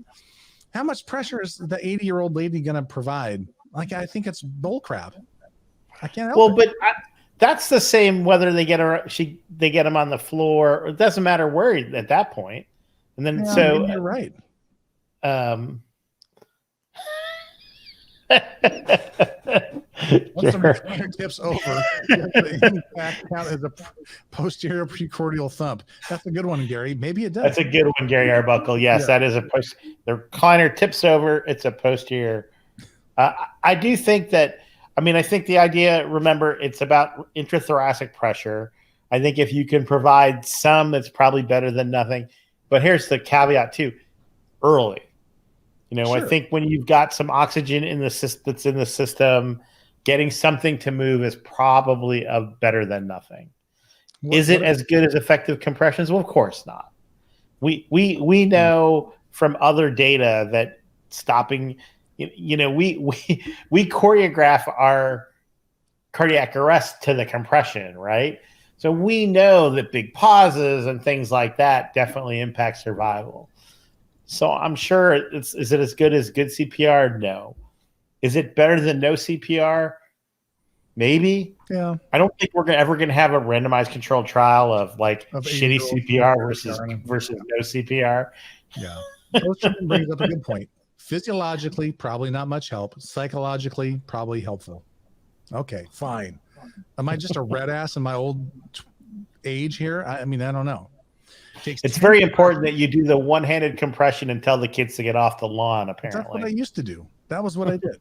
How much pressure is the 80-year-old lady going to provide? Like, I think it's bull crap. I can't help it. But that's the same whether they get them on the floor. It doesn't matter where at that point. And then you're right. Once the recliner tips over, the impact count as a posterior precordial thump. That's a good one, Gary. Maybe it does. That's a good one, Gary Arbuckle. Yes, that is the recliner tips over. It's a posterior. I do think that. I mean, I think the idea. Remember, it's about intrathoracic pressure. I think if you can provide some, it's probably better than nothing. But here's the caveat too: early. You know, sure. I think when you've got some oxygen that's in the system, getting something to move is probably better than nothing. Is it as good as effective compressions? Well, of course not. We know from other data that stopping, you know, we choreograph our cardiac arrest to the compression, right? So we know that big pauses and things like that definitely impact survival. So I'm sure is it as good as good CPR? No. Is it better than no CPR? Maybe. Yeah. I don't think we're ever going to have a randomized controlled trial of shitty CPR versus no CPR. Yeah. Osterman brings up a good point. Physiologically, probably not much help. Psychologically, probably helpful. Okay, fine. Am I just a red ass in my old age here? I mean, I don't know. It's very important that you do the one-handed compression and tell the kids to get off the lawn, apparently. That's what I used to do. That was what I did.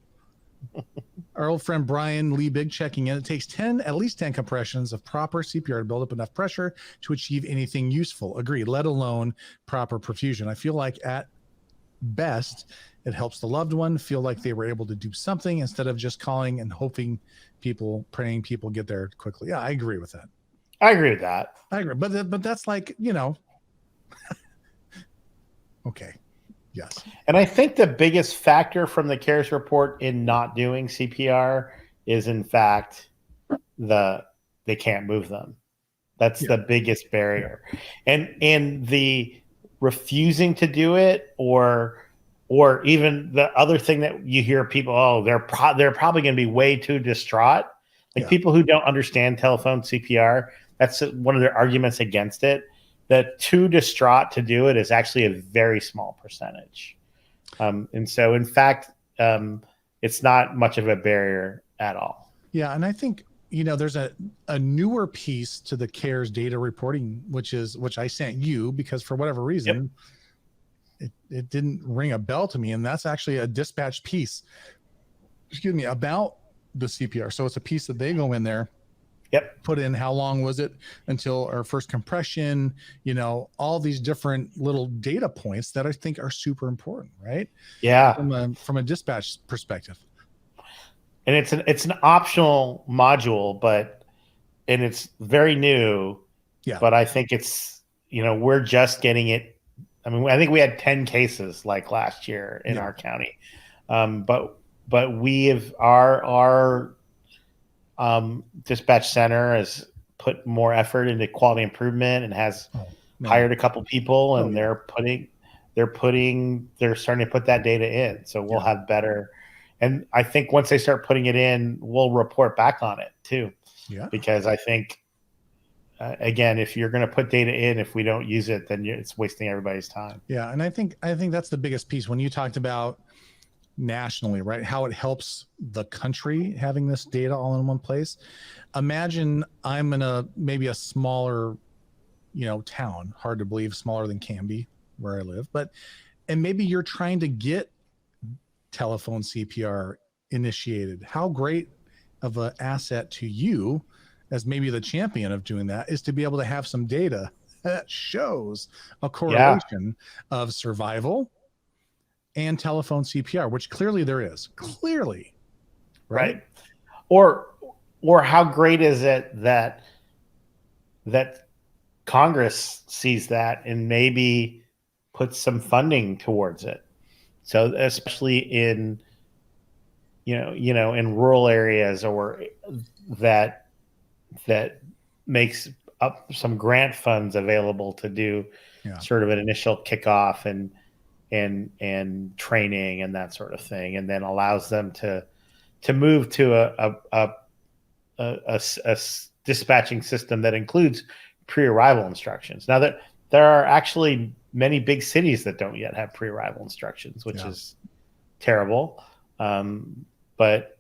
Our old friend Brian Lee Big checking in. It takes at least 10 compressions of proper CPR to build up enough pressure to achieve anything useful. Agreed, let alone proper perfusion. I feel like at best, it helps the loved one feel like they were able to do something instead of just calling and praying people get there quickly. Yeah, I agree with that. I agree with that. I agree. But that's like, okay. Yes. And I think the biggest factor from the CARES report in not doing CPR is, in fact, they can't move them. That's the biggest barrier. And the refusing to do it, or even the other thing that you hear people, they're probably going to be way too distraught. People who don't understand telephone CPR, that's one of their arguments against it. That too distraught to do it is actually a very small percentage. And so, in fact, it's not much of a barrier at all. Yeah, and I think, there's a newer piece to the CARES data reporting, which I sent you because for whatever reason, it didn't ring a bell to me. And that's actually a dispatch piece, about the CPR. So it's a piece that they go in there. Put in how long was it until our first compression, all these different little data points that I think are super important, right? Yeah. From a dispatch perspective. And it's an optional module, and it's very new. Yeah. But I think it's, we're just getting it. I mean, I think we had 10 cases like last year in our county. But we have our dispatch center has put more effort into quality improvement and has hired a couple people, and they're starting to put that data in. So we'll have better, and I think once they start putting it in, we'll report back on it too. Yeah. Because I think, again, if you're going to put data in, if we don't use it, then it's wasting everybody's time. Yeah. And I think that's the biggest piece when you talked about nationally, right? How it helps the country having this data all in one place. Imagine I'm in maybe a smaller, town, hard to believe, smaller than Canby where I live, and maybe you're trying to get telephone CPR initiated. How great of an asset to you as maybe the champion of doing that is to be able to have some data that shows a correlation of survival and telephone CPR, which clearly there is. Clearly. Right? Or how great is it that Congress sees that and maybe puts some funding towards it. So especially in in rural areas, or that makes up some grant funds available to do sort of an initial kickoff and training and that sort of thing, and then allows them to move to a dispatching system that includes pre-arrival instructions. Now that there are actually many big cities that don't yet have pre-arrival instructions, which is terrible. But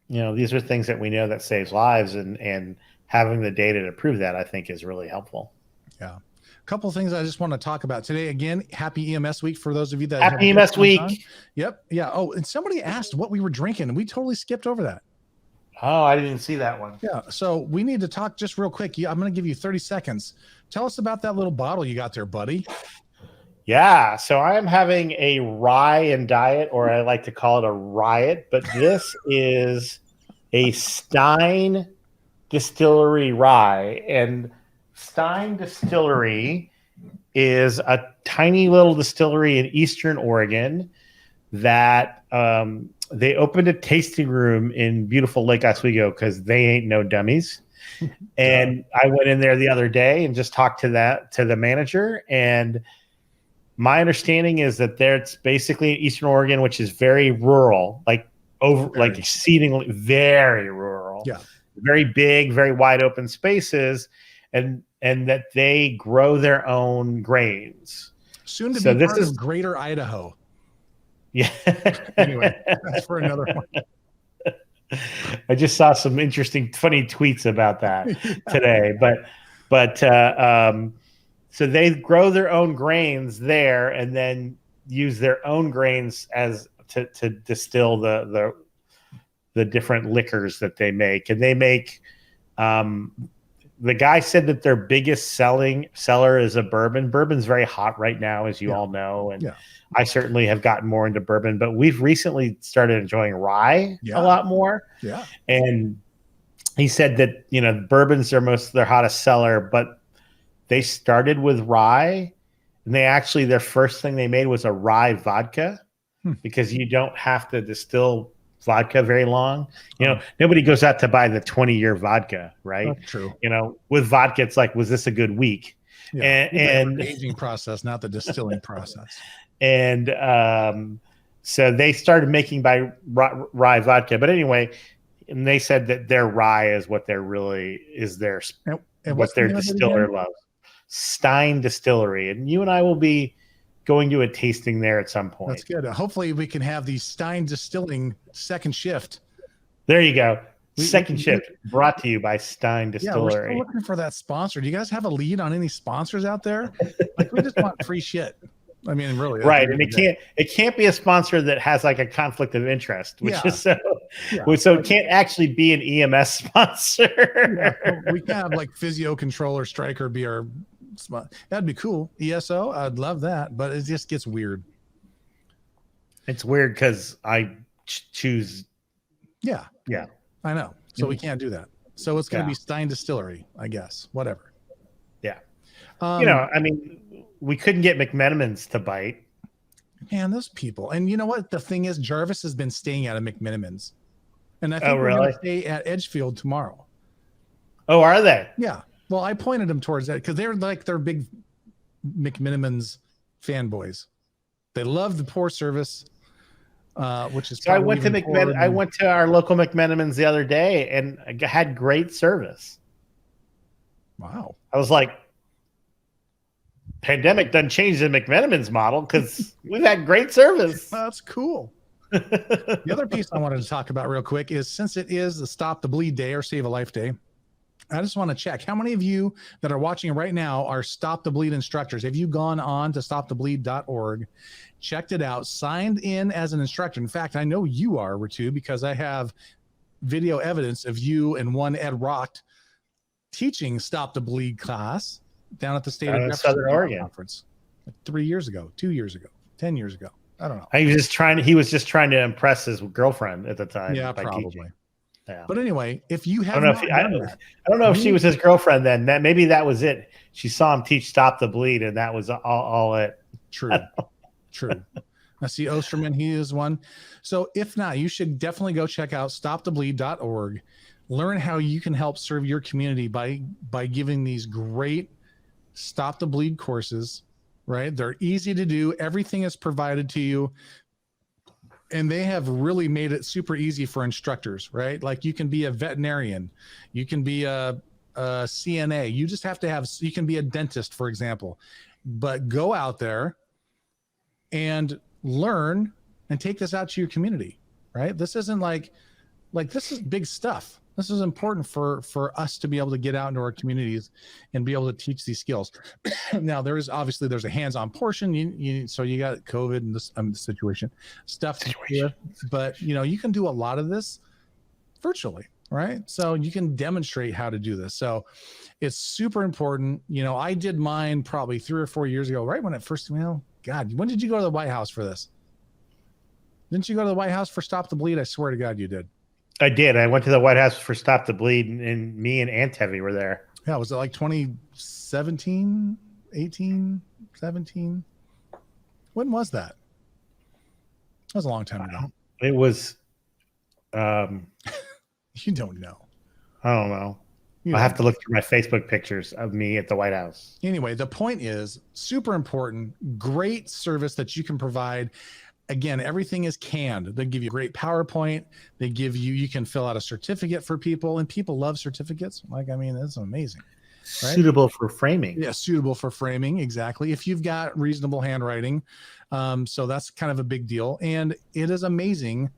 these are things that we know that saves lives, and having the data to prove that, I think, is really helpful. Yeah. A couple of things I just want to talk about today. Again, happy EMS week for those of you that happy EMS week. Yep. Yeah. Oh, and somebody asked what we were drinking, and we totally skipped over that. Oh, I didn't see that one. Yeah. So we need to talk just real quick. I'm going to give you 30 seconds. Tell us about that little bottle you got there, buddy. Yeah. So I am having a rye and diet, or I like to call it a riot, but this is a Stein Distillery rye. And Stein Distillery is a tiny little distillery in Eastern Oregon that they opened a tasting room in beautiful Lake Oswego because they ain't no dummies. And I went in there the other day and just talked to the manager, and my understanding is that it's basically in Eastern Oregon, which is very rural, like exceedingly very rural. Yeah. Very big, very wide open spaces, and that they grow their own grains. Soon to be part of Greater Idaho. Yeah. Anyway, that's for another one. I just saw some interesting, funny tweets about that today. But so they grow their own grains there, and then use their own grains as to distill the different liquors that they make. And they make, the guy said that their biggest seller is a bourbon. Bourbon's very hot right now, as you all know. And I certainly have gotten more into bourbon, but we've recently started enjoying rye a lot more. Yeah. And he said that, bourbons are their hottest seller, but they started with rye, and their first thing they made was a rye vodka, because you don't have to distill vodka very long. Nobody goes out to buy the 20-year vodka, right? That's true. With vodka, it's like, was this a good week? Yeah. And the aging process, not the distilling process. And so they started making by rye vodka. But anyway, and they said that their rye is what what their distiller loves. Stein Distillery. And you and I will be going to a tasting there at some point. That's good. Hopefully we can have the Stein Distilling Second Shift. There you go. Second Shift brought to you by Stein Distillery. Yeah, we're still looking for that sponsor. Do you guys have a lead on any sponsors out there? Like, we just want free shit. I mean, really. Right. And it can't be a sponsor that has like a conflict of interest, which is so it can't actually be an EMS sponsor. We can have like Physio Controller Striker be our spot. That'd be cool. ESO, I'd love that, but it just gets weird. It's weird because I choose. Yeah, I know. So we can't do that. So it's going to be Stein Distillery, I guess. Whatever. Yeah. I mean, we couldn't get McMenamins to bite. Man, those people. And you know what? The thing is, Jarvis has been staying out of McMenamins, and I think we're really? going to stay at Edgefield tomorrow. Oh, are they? Yeah. Well, I pointed them towards that because they're big McMenamins fanboys. They love the poor service, which is. So I went to our local McMenamins the other day, and I had great service. Wow. I was like, pandemic done changed the McMenamins model because we've had great service. That's cool. The other piece I wanted to talk about real quick is, since it is the Stop the Bleed Day or Save a Life Day, I just want to check how many of you that are watching right now are Stop the Bleed instructors. Have you gone on to stopthebleed.org, checked it out, signed in as an instructor? In fact, I know you are, Ritu, because I have video evidence of you and one Ed Rock teaching Stop the Bleed class down at the State of Southern Oregon conference like 3 years ago, 2 years ago, 10 years ago. I don't know. He was just trying to impress his girlfriend at the time. Yeah, probably. Teaching. Yeah. But anyway, if you have, I don't know if she was his girlfriend then. Maybe that was it. She saw him teach Stop the Bleed, and that was all it. True. I see Osterman. He is one. So if not, you should definitely go check out stopthebleed.org. Learn how you can help serve your community by giving these great Stop the Bleed courses. Right? They're easy to do. Everything is provided to you. And they have really made it super easy for instructors, right? Like, you can be a veterinarian, you can be a CNA, you just have to you can be a dentist, for example. But go out there and learn and take this out to your community, right? This isn't like this is big stuff. This is important for us to be able to get out into our communities and be able to teach these skills. Now, there's a hands-on portion. So you got COVID and this situation stuff, but you can do a lot of this virtually, right? So you can demonstrate how to do this. So it's super important. I did mine probably 3 or 4 years ago, right when it first. God, when did you go to the White House for this? Didn't you go to the White House for Stop the Bleed? I swear to God, you did. I did. I went to the White House for Stop the Bleed, and me and Aunt Heavy were there. Yeah, was it like 2017, 18, 17? When was that? That was a long time ago. It was. You don't know. I don't know. I'll have to look through my Facebook pictures of me at the White House. Anyway, the point is super important, great service that you can provide. Again, everything is canned. They give you a great PowerPoint. They give you can fill out a certificate for people, and people love certificates. Like, I mean, that's amazing. Right? Suitable for framing. Yeah, suitable for framing. Exactly. If you've got reasonable handwriting. So that's kind of a big deal. And it is amazing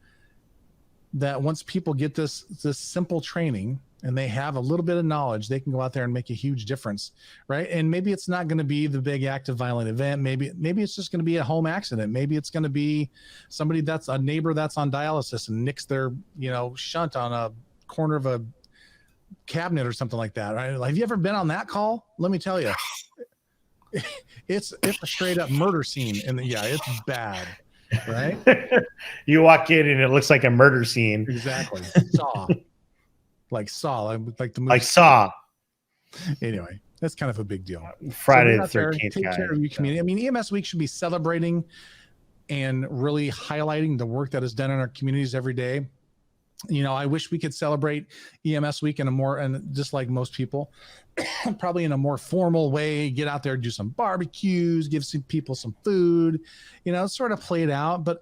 that once people get this simple training and they have a little bit of knowledge, they can go out there and make a huge difference, right? And maybe it's not going to be the big active violent event. Maybe it's just going to be a home accident. Maybe it's going to be somebody that's a neighbor that's on dialysis and nicks their, shunt on a corner of a cabinet or something like that, right? Like, have you ever been on that call? Let me tell you, it's a straight up murder scene, and it's bad, right? You walk in and it looks like a murder scene. Exactly. Saw, like the movie. Like Saw. Anyway, that's kind of a big deal. Friday the 13th. Take care of your community. I mean, EMS Week should be celebrating and really highlighting the work that is done in our communities every day. I wish we could celebrate EMS Week and just like most people, probably in a more formal way, get out there, do some barbecues, give some people some food, sort of play it out. But,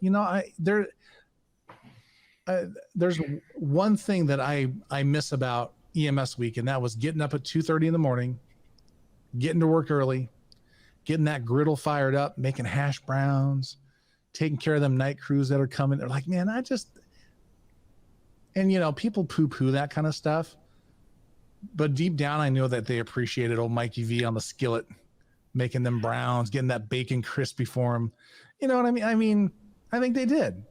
there's one thing that I miss about EMS Week, and that was getting up at 2:30 in the morning, getting to work early, getting that griddle fired up, making hash browns, taking care of them night crews that are coming. They're like, man, and people poo-poo that kind of stuff, but deep down I know that they appreciated old Mikey V on the skillet, making them browns, getting that bacon crispy for them. You know what I mean? I think they did.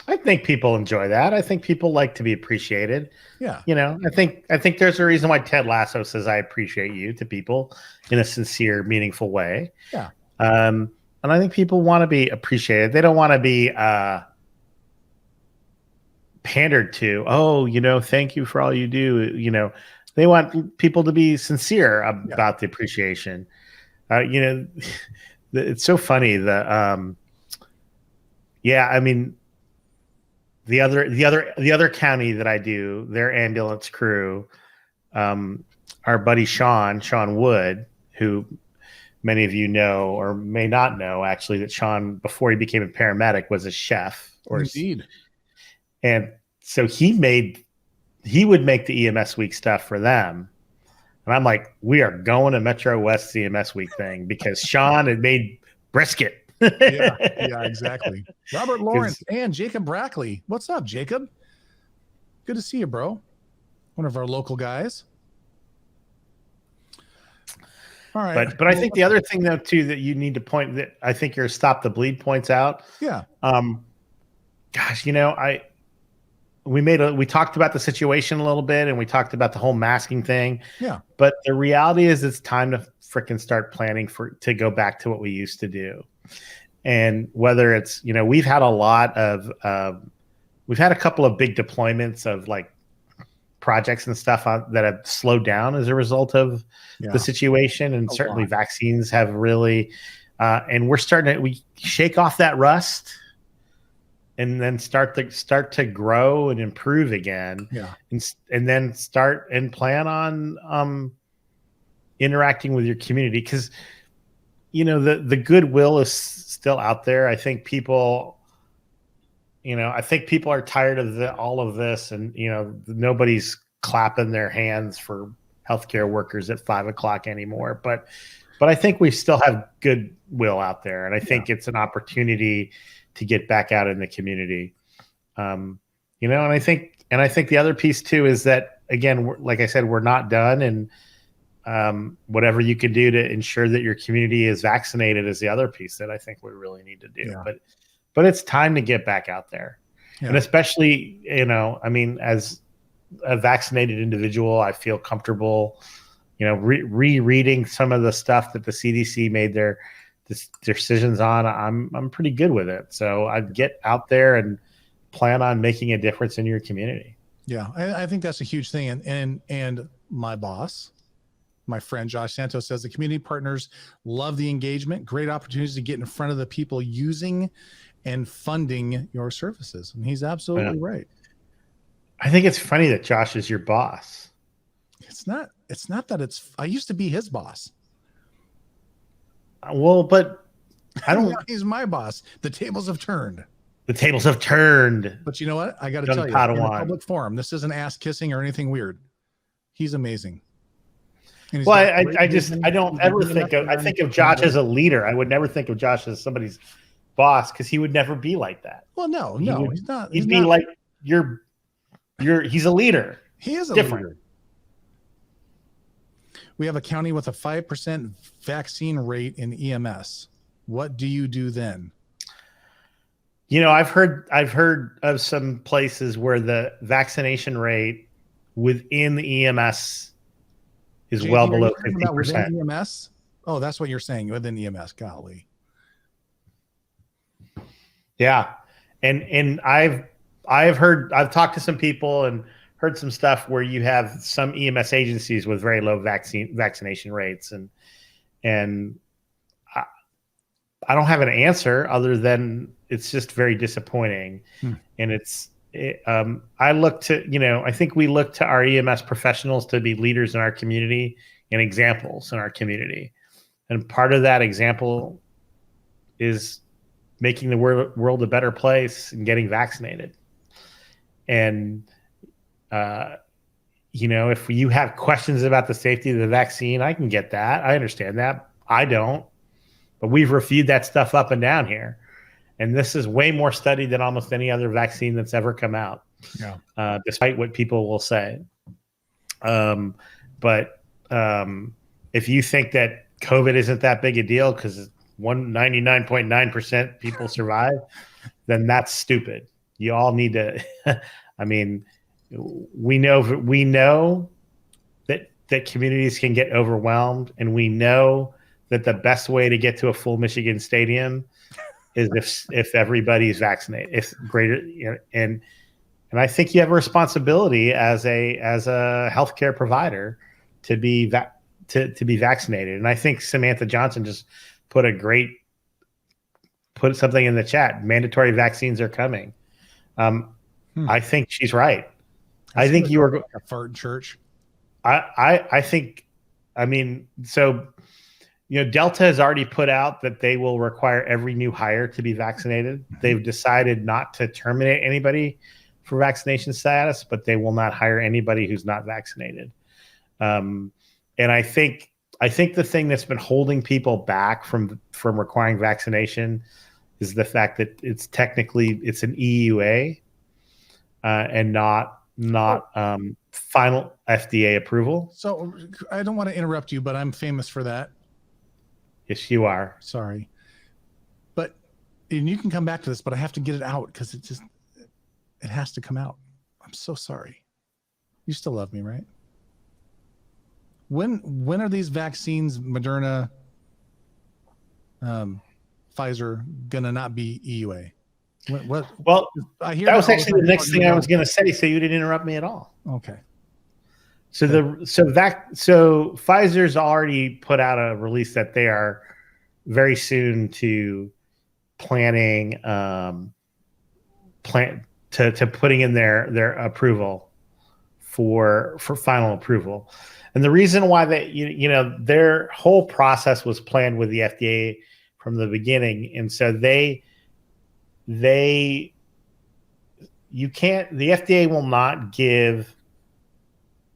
I think people enjoy that. I think people like to be appreciated. Yeah. I think there's a reason why Ted Lasso says I appreciate you to people in a sincere, meaningful way. Yeah. And I think people want to be appreciated. They don't want to be pandered to. Oh, thank you for all you do. They want people to be sincere about the appreciation. It's so funny that I mean, the other county that I do, their ambulance crew, our buddy Sean Wood, who many of you know or may not know, actually, that Sean, before he became a paramedic, was a chef. Indeed. And so he would make the EMS Week stuff for them. And I'm like, we are going to Metro West EMS Week thing because Sean had made brisket. yeah, exactly. Robert Lawrence and Jacob Brackley. What's up, Jacob? Good to see you, bro. One of our local guys. All right. But I think the other thing, though, too, that you need to point that I think your Stop the Bleed points out. Yeah. Gosh, we talked about the situation a little bit, and we talked about the whole masking thing. Yeah. But the reality is, it's time to freaking start planning to go back to what we used to do. And whether it's, we've had a couple of big deployments of like projects and stuff that have slowed down as a result of the situation. And certainly vaccines have really, and we shake off that rust and then start to grow and improve again. Yeah. And then start and plan on interacting with your community. 'Cause the goodwill is still out there. I think people are tired of all of this, and nobody's clapping their hands for healthcare workers at 5:00 anymore. But I think we still have goodwill out there, and I think it's an opportunity to get back out in the community. And I think the other piece too is that, again, like I said, we're not done, and whatever you can do to ensure that your community is vaccinated is the other piece that I think we really need to do. Yeah. But it's time to get back out there. Yeah. And especially, as a vaccinated individual, I feel comfortable, rereading some of the stuff that the CDC made their decisions on. I'm pretty good with it. So I'd get out there and plan on making a difference in your community. Yeah, I think that's a huge thing. And my boss, my friend Josh Santos, says the community partners love the engagement, great opportunities to get in front of the people using and funding your services. And he's absolutely right. I think it's funny that Josh is your boss. It's not that I used to be his boss. Well, but I don't. He's my boss. The tables have turned. The tables have turned. But you know what? I got to tell you, in a public forum, this isn't ass kissing or anything weird. He's amazing. Well, I don't ever think of. I think of Josh as a leader. I would never think of Josh as somebody's boss because he would never be like that. Well, no, he's not. He'd be like he's a leader. He is a different. leader. We have a county with a 5% vaccine rate in EMS. What do you do then? You know, I've heard of some places where the vaccination rate within the EMS is well below 50%. EMS? Oh, that's what you're saying, within EMS. Golly. Yeah. And I've talked to some people and heard some stuff where you have some EMS agencies with very low vaccination rates, and I don't have an answer other than it's just very disappointing. And I think we look to our EMS professionals to be leaders in our community and examples in our community. And part of that example is making the world a better place and getting vaccinated. And, if you have questions about the safety of the vaccine, I can get that. I understand that. I don't. But we've reviewed that stuff up and down here. And this is way more studied than almost any other vaccine that's ever come out, despite what people will say. But if you think that COVID isn't that big a deal because 99.9% people survive, then that's stupid. You all need to, I mean, we know that communities can get overwhelmed, and we know that the best way to get to a full Michigan stadium is if everybody's vaccinated, and I think you have a responsibility as a healthcare provider to be vaccinated. And I think Samantha Johnson just put something in the chat. Mandatory vaccines are coming. I think she's right. I think you were a fart in church. I think, Delta has already put out that they will require every new hire to be vaccinated. They've decided not to terminate anybody for vaccination status, but they will not hire anybody who's not vaccinated. And I think the thing that's been holding people back from requiring vaccination is the fact that it's an EUA and not final FDA approval. So I don't want to interrupt you, but I'm famous for that. Yes, you are. Sorry. And you can come back to this, but I have to get it out because it has to come out. I'm so sorry. You still love me, right? When are these vaccines, Moderna, Pfizer, gonna not be EUA? Well, that was actually the next thing I was going to say, so you didn't interrupt me at all. Okay. So Pfizer's already put out a release that they are very soon to planning to putting in their approval for final approval. And the reason why their whole process was planned with the FDA from the beginning, and so the FDA will not give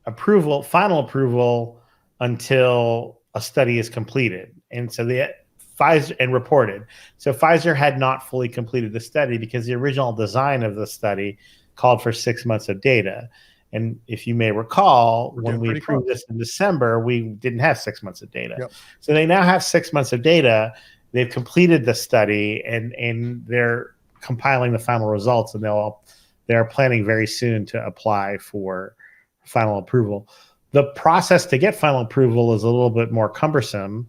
final approval until a study is completed. And so Pfizer and reported. So Pfizer had not fully completed the study because the original design of the study called for 6 months of data. And if you may recall, when we approved this in December, we didn't have 6 months of data. Yep. So they now have 6 months of data. They've completed the study and they're compiling the final results, and they're planning very soon to apply for final approval. The process to get final approval is a little bit more cumbersome.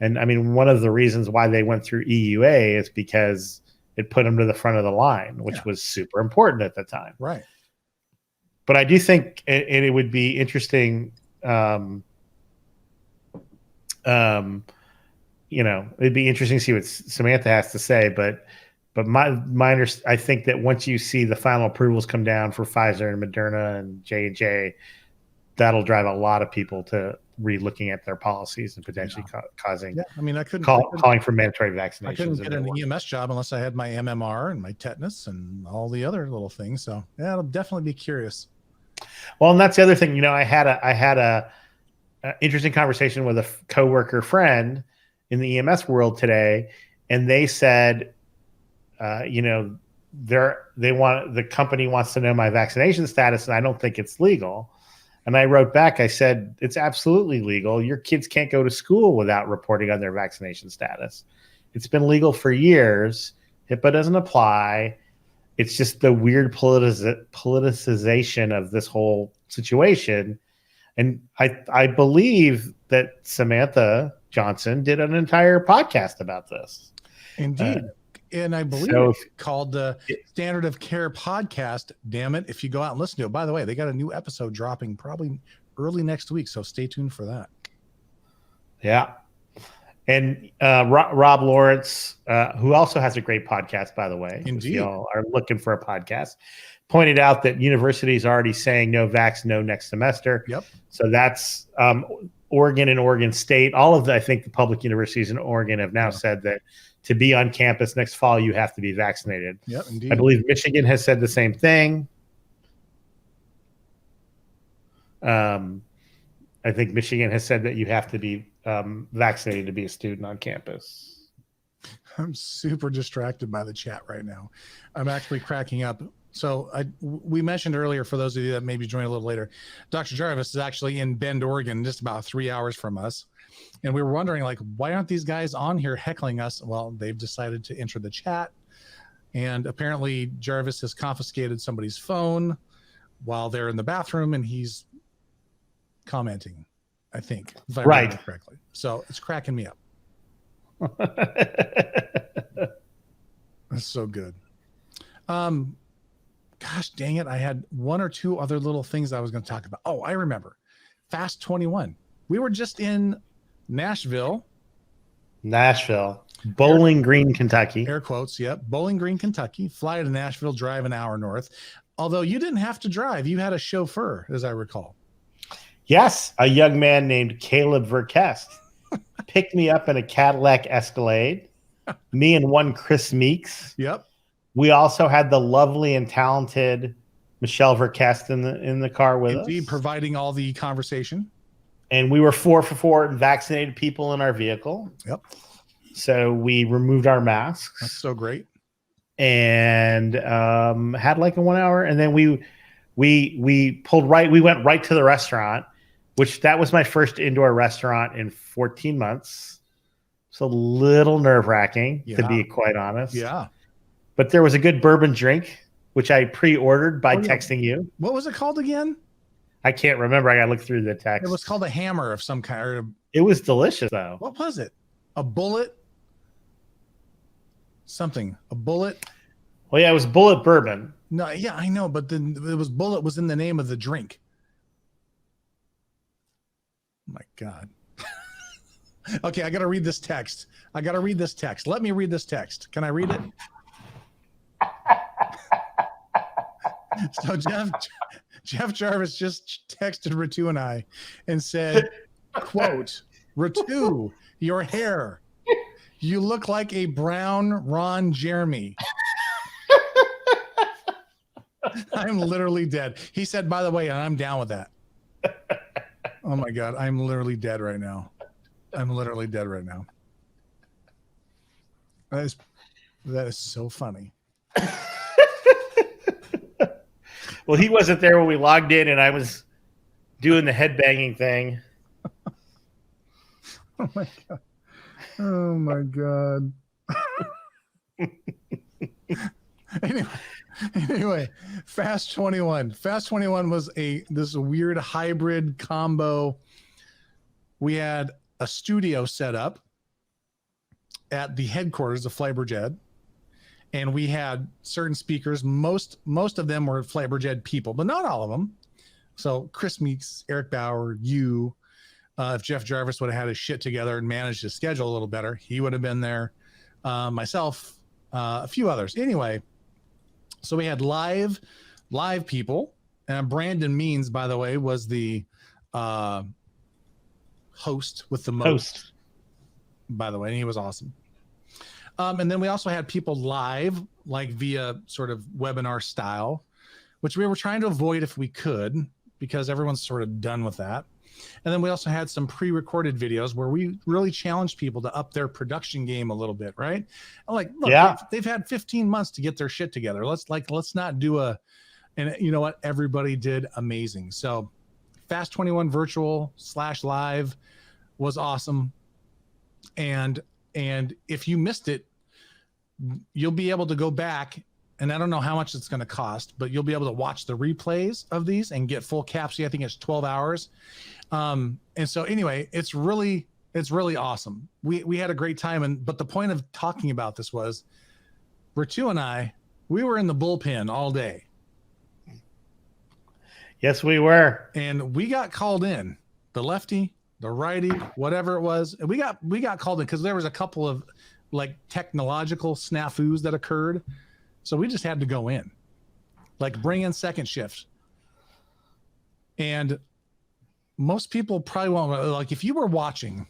And I mean, one of the reasons why they went through EUA is because it put them to the front of the line, which was super important at the time. Right. But I do think it would be interesting. It'd be interesting to see what Samantha has to say. But I think that once you see the final approvals come down for Pfizer and Moderna and J&J, that'll drive a lot of people to re-looking at their policies and potentially causing. Yeah, I mean, calling for mandatory vaccinations. I couldn't get an EMS job unless I had my MMR and my tetanus and all the other little things. So yeah, I'll definitely be curious. Well, and that's the other thing. You know, I had a interesting conversation with a coworker friend in the EMS world today, and they said, you know, the company wants to know my vaccination status, and I don't think it's legal. And I wrote back, I said, it's absolutely legal. Your kids can't go to school without reporting on their vaccination status. It's been legal for years. HIPAA doesn't apply. It's just the weird politicization of this whole situation. And I believe that Samantha Johnson did an entire podcast about this. Indeed. And I believe it's called the Standard of Care Podcast. Damn it. If you go out and listen to it, by the way, they got a new episode dropping probably early next week. So stay tuned for that. Yeah. And Rob Lawrence, who also has a great podcast, by the way. Indeed. If y'all are looking for a podcast, pointed out that universities are already saying no vax, no next semester. Yep. So that's Oregon and Oregon State. All of I think the public universities in Oregon have now said that to be on campus next fall, you have to be vaccinated. Yep, indeed. I believe Michigan has said the same thing. I think Michigan has said that you have to be vaccinated to be a student on campus. I'm super distracted by the chat right now. I'm actually cracking up. So we mentioned earlier, for those of you that maybe join a little later, Dr. Jarvis is actually in Bend, Oregon, just about 3 hours from us. And we were wondering, like, why aren't these guys on here heckling us? Well, they've decided to enter the chat. And apparently Jarvis has confiscated somebody's phone while they're in the bathroom, and he's commenting, I think, if I remember correctly. So it's cracking me up. That's so good. Gosh dang it. I had one or two other little things I was going to talk about. Oh, I remember. Fast 21. We were just in Nashville. Bowling Green, Kentucky. Air quotes, yep. Bowling Green, Kentucky. Fly to Nashville, drive an hour north. Although you didn't have to drive. You had a chauffeur, as I recall. Yes, a young man named Caleb Verkest picked me up in a Cadillac Escalade. Me and one Chris Meeks. Yep. We also had the lovely and talented Michelle Verkest in the car with us. Indeed, providing all the conversation. And we were 4 for 4 vaccinated people in our vehicle. Yep. So we removed our masks. That's so great. And had like a 1 hour. And then we pulled right. We went right to the restaurant, which that was my first indoor restaurant in 14 months. It's a little nerve-wracking, to be quite honest. Yeah. But there was a good bourbon drink, which I pre-ordered by texting you. What was it called again? I can't remember. I got to look through the text. It was called a hammer of some kind. It was delicious, though. What was it? A bullet? Something. A bullet? Well, yeah, it was bullet bourbon. No, yeah, I know, but then it was bullet was in the name of the drink. Oh my God. Okay, I got to read this text. Let me read this text. Can I read it? So Jeff Jarvis just texted Ritu and I and said, quote, Ritu, your hair. You look like a brown Ron Jeremy. I'm literally dead. He said, by the way, and I'm down with that. Oh my God, I'm literally dead right now. That is so funny. Well, he wasn't there when we logged in, and I was doing the headbanging thing. Oh my God. Anyway, Fast 21. Fast 21 was this weird hybrid combo. We had a studio set up at the headquarters of FlightBridgeED. And we had certain speakers. Most of them were FlightBridgeED people, but not all of them. So Chris Meeks, Eric Bauer, you, if Jeff Jarvis would have had his shit together and managed his schedule a little better, he would have been there. Myself, a few others. Anyway, so we had live people. Brandon Means, by the way, was the host with the most, by the way, and he was awesome. And then we also had people live, like via sort of webinar style, which we were trying to avoid if we could, because everyone's sort of done with that. And then we also had some pre-recorded videos where we really challenged people to up their production game a little bit, right? Like, look, they've had 15 months to get their shit together. Let's not do and you know what? Everybody did amazing. So Fast 21 virtual / live was awesome. And if you missed it, you'll be able to go back, and I don't know how much it's going to cost, but you'll be able to watch the replays of these and get full captioning. I think it's 12 hours. And so anyway, it's really awesome. We had a great time. But the point of talking about this was Ritu and we were in the bullpen all day. Yes, we were. And we got called in, the lefty, the righty, whatever it was. And we got called in because there was a couple of like technological snafus that occurred. So we just had to go in, like bring in second shift. And most people probably won't, like if you were watching,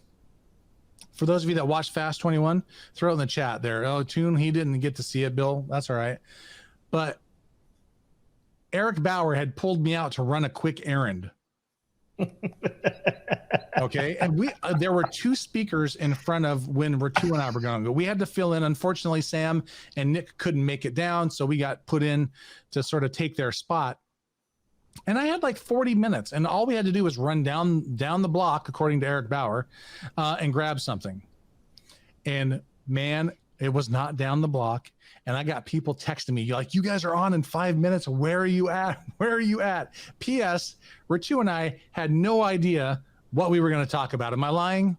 for those of you that watched Fast 21, throw it in the chat there. Oh, Toon, he didn't get to see it, Bill. That's all right. But Eric Bauer had pulled me out to run a quick errand. Okay, and there were 2 speakers in front of when Ritu and I were going to go. We had to fill in. Unfortunately, Sam and Nick couldn't make it down, so we got put in to sort of take their spot. And I had like 40 minutes, and all we had to do was run down the block, according to Eric Bauer, and grab something. And man, it was not down the block. And I got people texting me, like, you guys are on in 5 minutes. Where are you at? Where are you at? P.S. Ritu and I had no idea what we were going to talk about. Am I lying?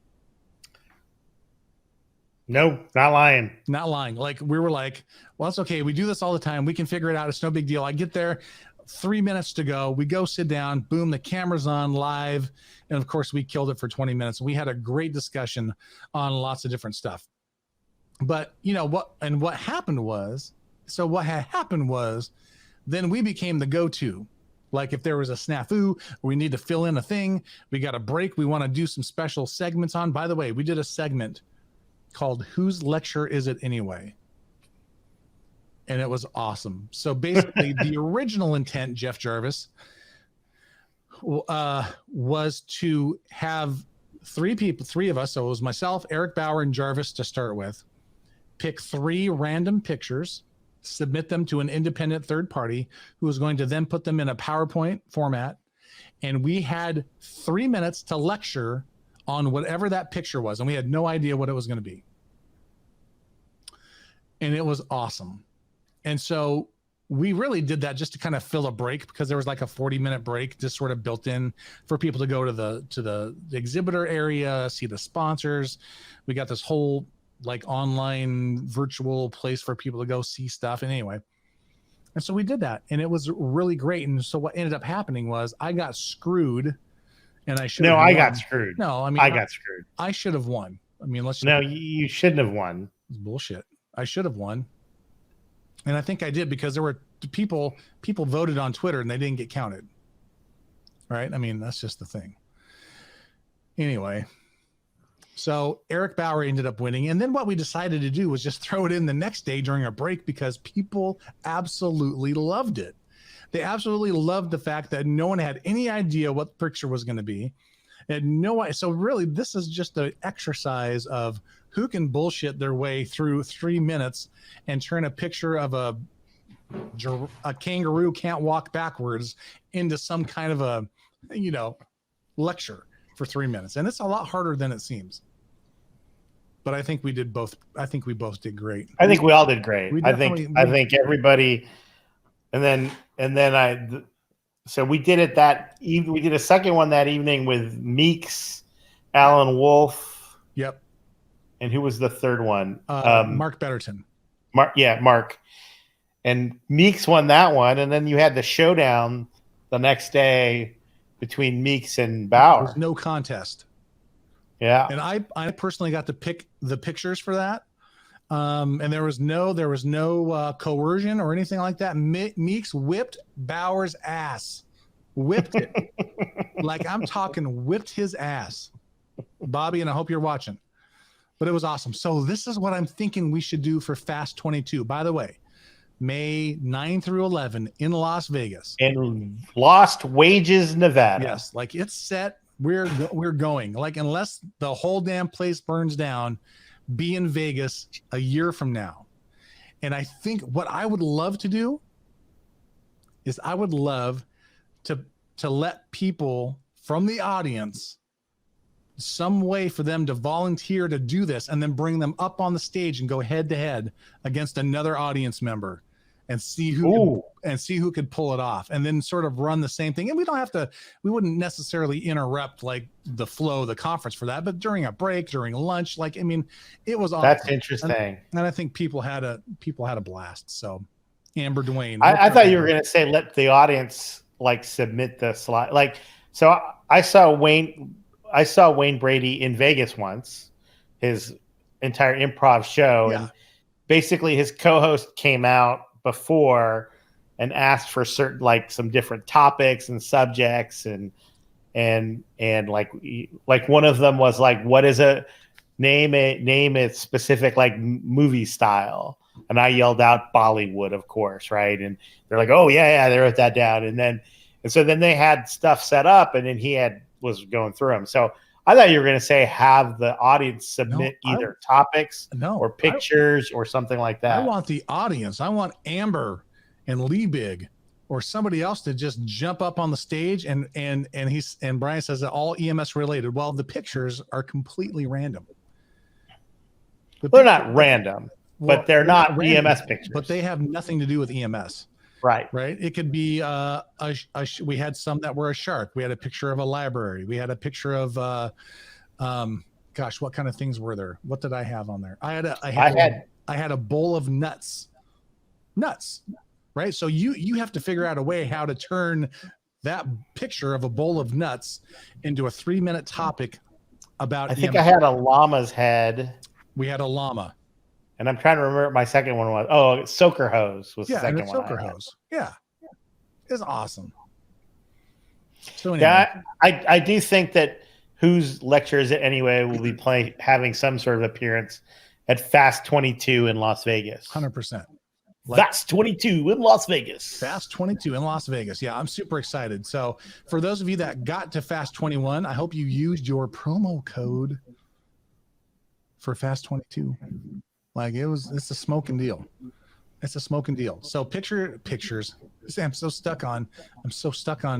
No, not lying. Not lying. Like, we were like, well, it's okay. We do this all the time. We can figure it out. It's no big deal. I get there, 3 minutes to go. We go sit down. Boom, the camera's on live. And of course, we killed it for 20 minutes. We had a great discussion on lots of different stuff. But you know what? And what happened was, then we became the go-to. Like if there was a snafu, we need to fill in a thing, we got a break, we want to do some special segments on. By the way, we did a segment called Whose Lecture Is It Anyway? And it was awesome. So basically the original intent, Jeff Jarvis, was to have 3 of us. So it was myself, Eric Bauer, and Jarvis to start with. Pick 3 random pictures, submit them to an independent third party who was going to then put them in a PowerPoint format. And we had 3 minutes to lecture on whatever that picture was. And we had no idea what it was going to be. And it was awesome. And so we really did that just to kind of fill a break, because there was like a 40-minute break just sort of built in for people to go to the exhibitor area, see the sponsors. We got this whole like online virtual place for people to go see stuff. And anyway, and so we did that, and it was really great. And so what ended up happening was I got screwed, and I should. No, I got screwed. No, I mean, I got screwed. I should have won. I mean, you shouldn't have won. It's bullshit. I should have won. And I think I did, because there were people voted on Twitter and they didn't get counted. Right? I mean, that's just the thing. Anyway, so Eric Bauer ended up winning. And then what we decided to do was just throw it in the next day during a break, because people absolutely loved it. They absolutely loved the fact that no one had any idea what the picture was going to be. And so really, this is just an exercise of who can bullshit their way through 3 minutes and turn a picture of a kangaroo can't walk backwards into some kind of a, lecture for 3 minutes. And it's a lot harder than it seems. But I think we did both. I think we both did great. I think we all did great. I think everybody, so we did it that evening. We did a second one that evening with Meeks, Alan Wolf. Yep. And who was the third one? Mark Betterton. Mark. And Meeks won that one. And then you had the showdown the next day between Meeks and Bauer. There was no contest. Yeah. And I personally got to pick the pictures for that. And there was no coercion or anything like that. Meeks whipped Bauer's ass. Whipped it. Like I'm talking whipped his ass. Bobby, and I hope you're watching. But it was awesome. So this is what I'm thinking we should do for Fast 22. By the way, May 9 through 11 in Las Vegas. In Lost Wages, Nevada. Yes, like it's set. We're going. Like unless the whole damn place burns down, be in Vegas a year from now. And I think what I would love to do is I would love to let people from the audience, some way for them to volunteer to do this and then bring them up on the stage and go head to head against another audience member and see who could pull it off, and then sort of run the same thing. And we wouldn't necessarily interrupt like the flow of the conference for that, but during a break, during lunch, like, I mean, it was awesome. That's interesting. And I think people had a blast. So Amber, Dwayne, I thought you were going to say, let the audience like submit the slide. Like, so I saw Wayne Brady in Vegas once, his entire improv show. Yeah. And basically his co-host came out before and asked for certain, like some different topics and subjects. And like one of them was like, what is name it specific, like movie style. And I yelled out Bollywood, of course. Right. And they're like, oh yeah, they wrote that down. And so then they had stuff set up, and then was going through them. So I thought you were going to say have the audience submit either topics or pictures or something like that. I want the audience. I want Amber and Lee Big or somebody else to just jump up on the stage and Brian says that all EMS related. Well, the pictures are completely random. They're not random, but they're not random, EMS pictures. But they have nothing to do with EMS. Right. It could be we had some that were a shark. We had a picture of a library. We had a picture of gosh, what kind of things were there? What did I have on there? I had a bowl of nuts. Right. So you have to figure out a way how to turn that picture of a bowl of nuts into a 3-minute topic about. I think I had a llama's head. We had a llama. And I'm trying to remember what my second one was. Oh, soaker hose was the second one. Soaker hose. Yeah. It's awesome. So anyway. Yeah, I do think that whose lecture is it anyway will be having some sort of appearance at Fast 22 in Las Vegas. 100%. Fast 22 in Las Vegas. Fast 22 in Las Vegas. Yeah, I'm super excited. So for those of you that got to Fast 21, I hope you used your promo code for Fast 22. Like it's a smoking deal. It's a smoking deal. So pictures. I'm so stuck on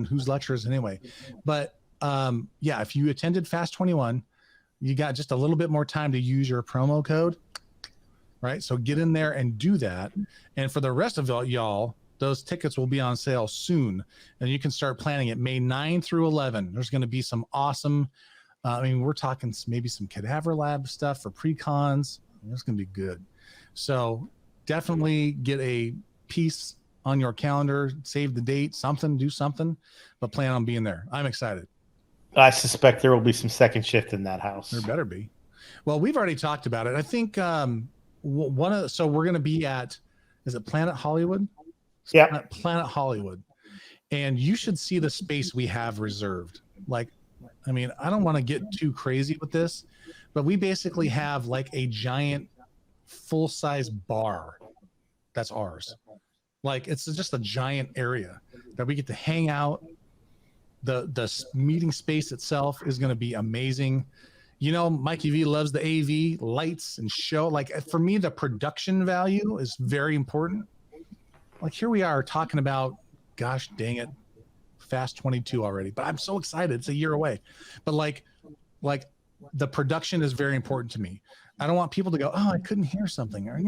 whose lectures anyway. But yeah, if you attended Fast 21, you got just a little bit more time to use your promo code. Right. So get in there and do that. And for the rest of y'all, those tickets will be on sale soon. And you can start planning it May 9 through 11. There's going to be some awesome, we're talking maybe some cadaver lab stuff for pre-cons. It's going to be good. So definitely get a piece on your calendar, save the date, do something, but plan on being there. I'm excited. I suspect there will be some second shift in that house. There better be. Well, we've already talked about it. I think so we're going to be at, is it Planet Hollywood? Yeah. Planet Hollywood. And you should see the space we have reserved. Like, I mean, I don't want to get too crazy with this, but we basically have like a giant full-size bar that's ours. Like it's just a giant area that we get to hang out. The meeting space itself is going to be amazing. You know, Mikey V loves the AV lights and show. Like for me, the production value is very important. Like here we are talking about, gosh dang it, Fast 22 already, but I'm so excited. It's a year away. But like the production is very important to me. I don't want people to go, oh, I couldn't hear something. Or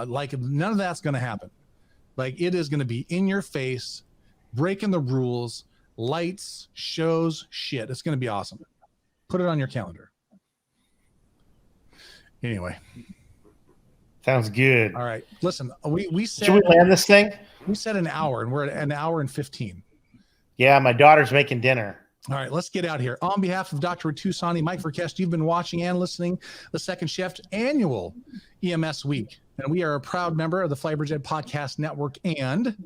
like none of that's going to happen. Like it is going to be in your face, breaking the rules, lights, shows, shit. It's going to be awesome. Put it on your calendar. Anyway. Sounds good. All right. Listen, we said, should we land this thing? We said an hour, and we're at an hour and 15. Yeah, my daughter's making dinner. All right, let's get out here. On behalf of Dr. Ritu Sani, Mike Verkest, you've been watching and listening the Second Shift annual EMS week. And we are a proud member of the FlightBridgeED Podcast Network and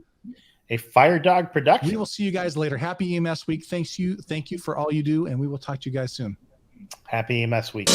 a Fire Dog production. We will see you guys later. Happy EMS week. Thank you for all you do, and we will talk to you guys soon. Happy EMS week.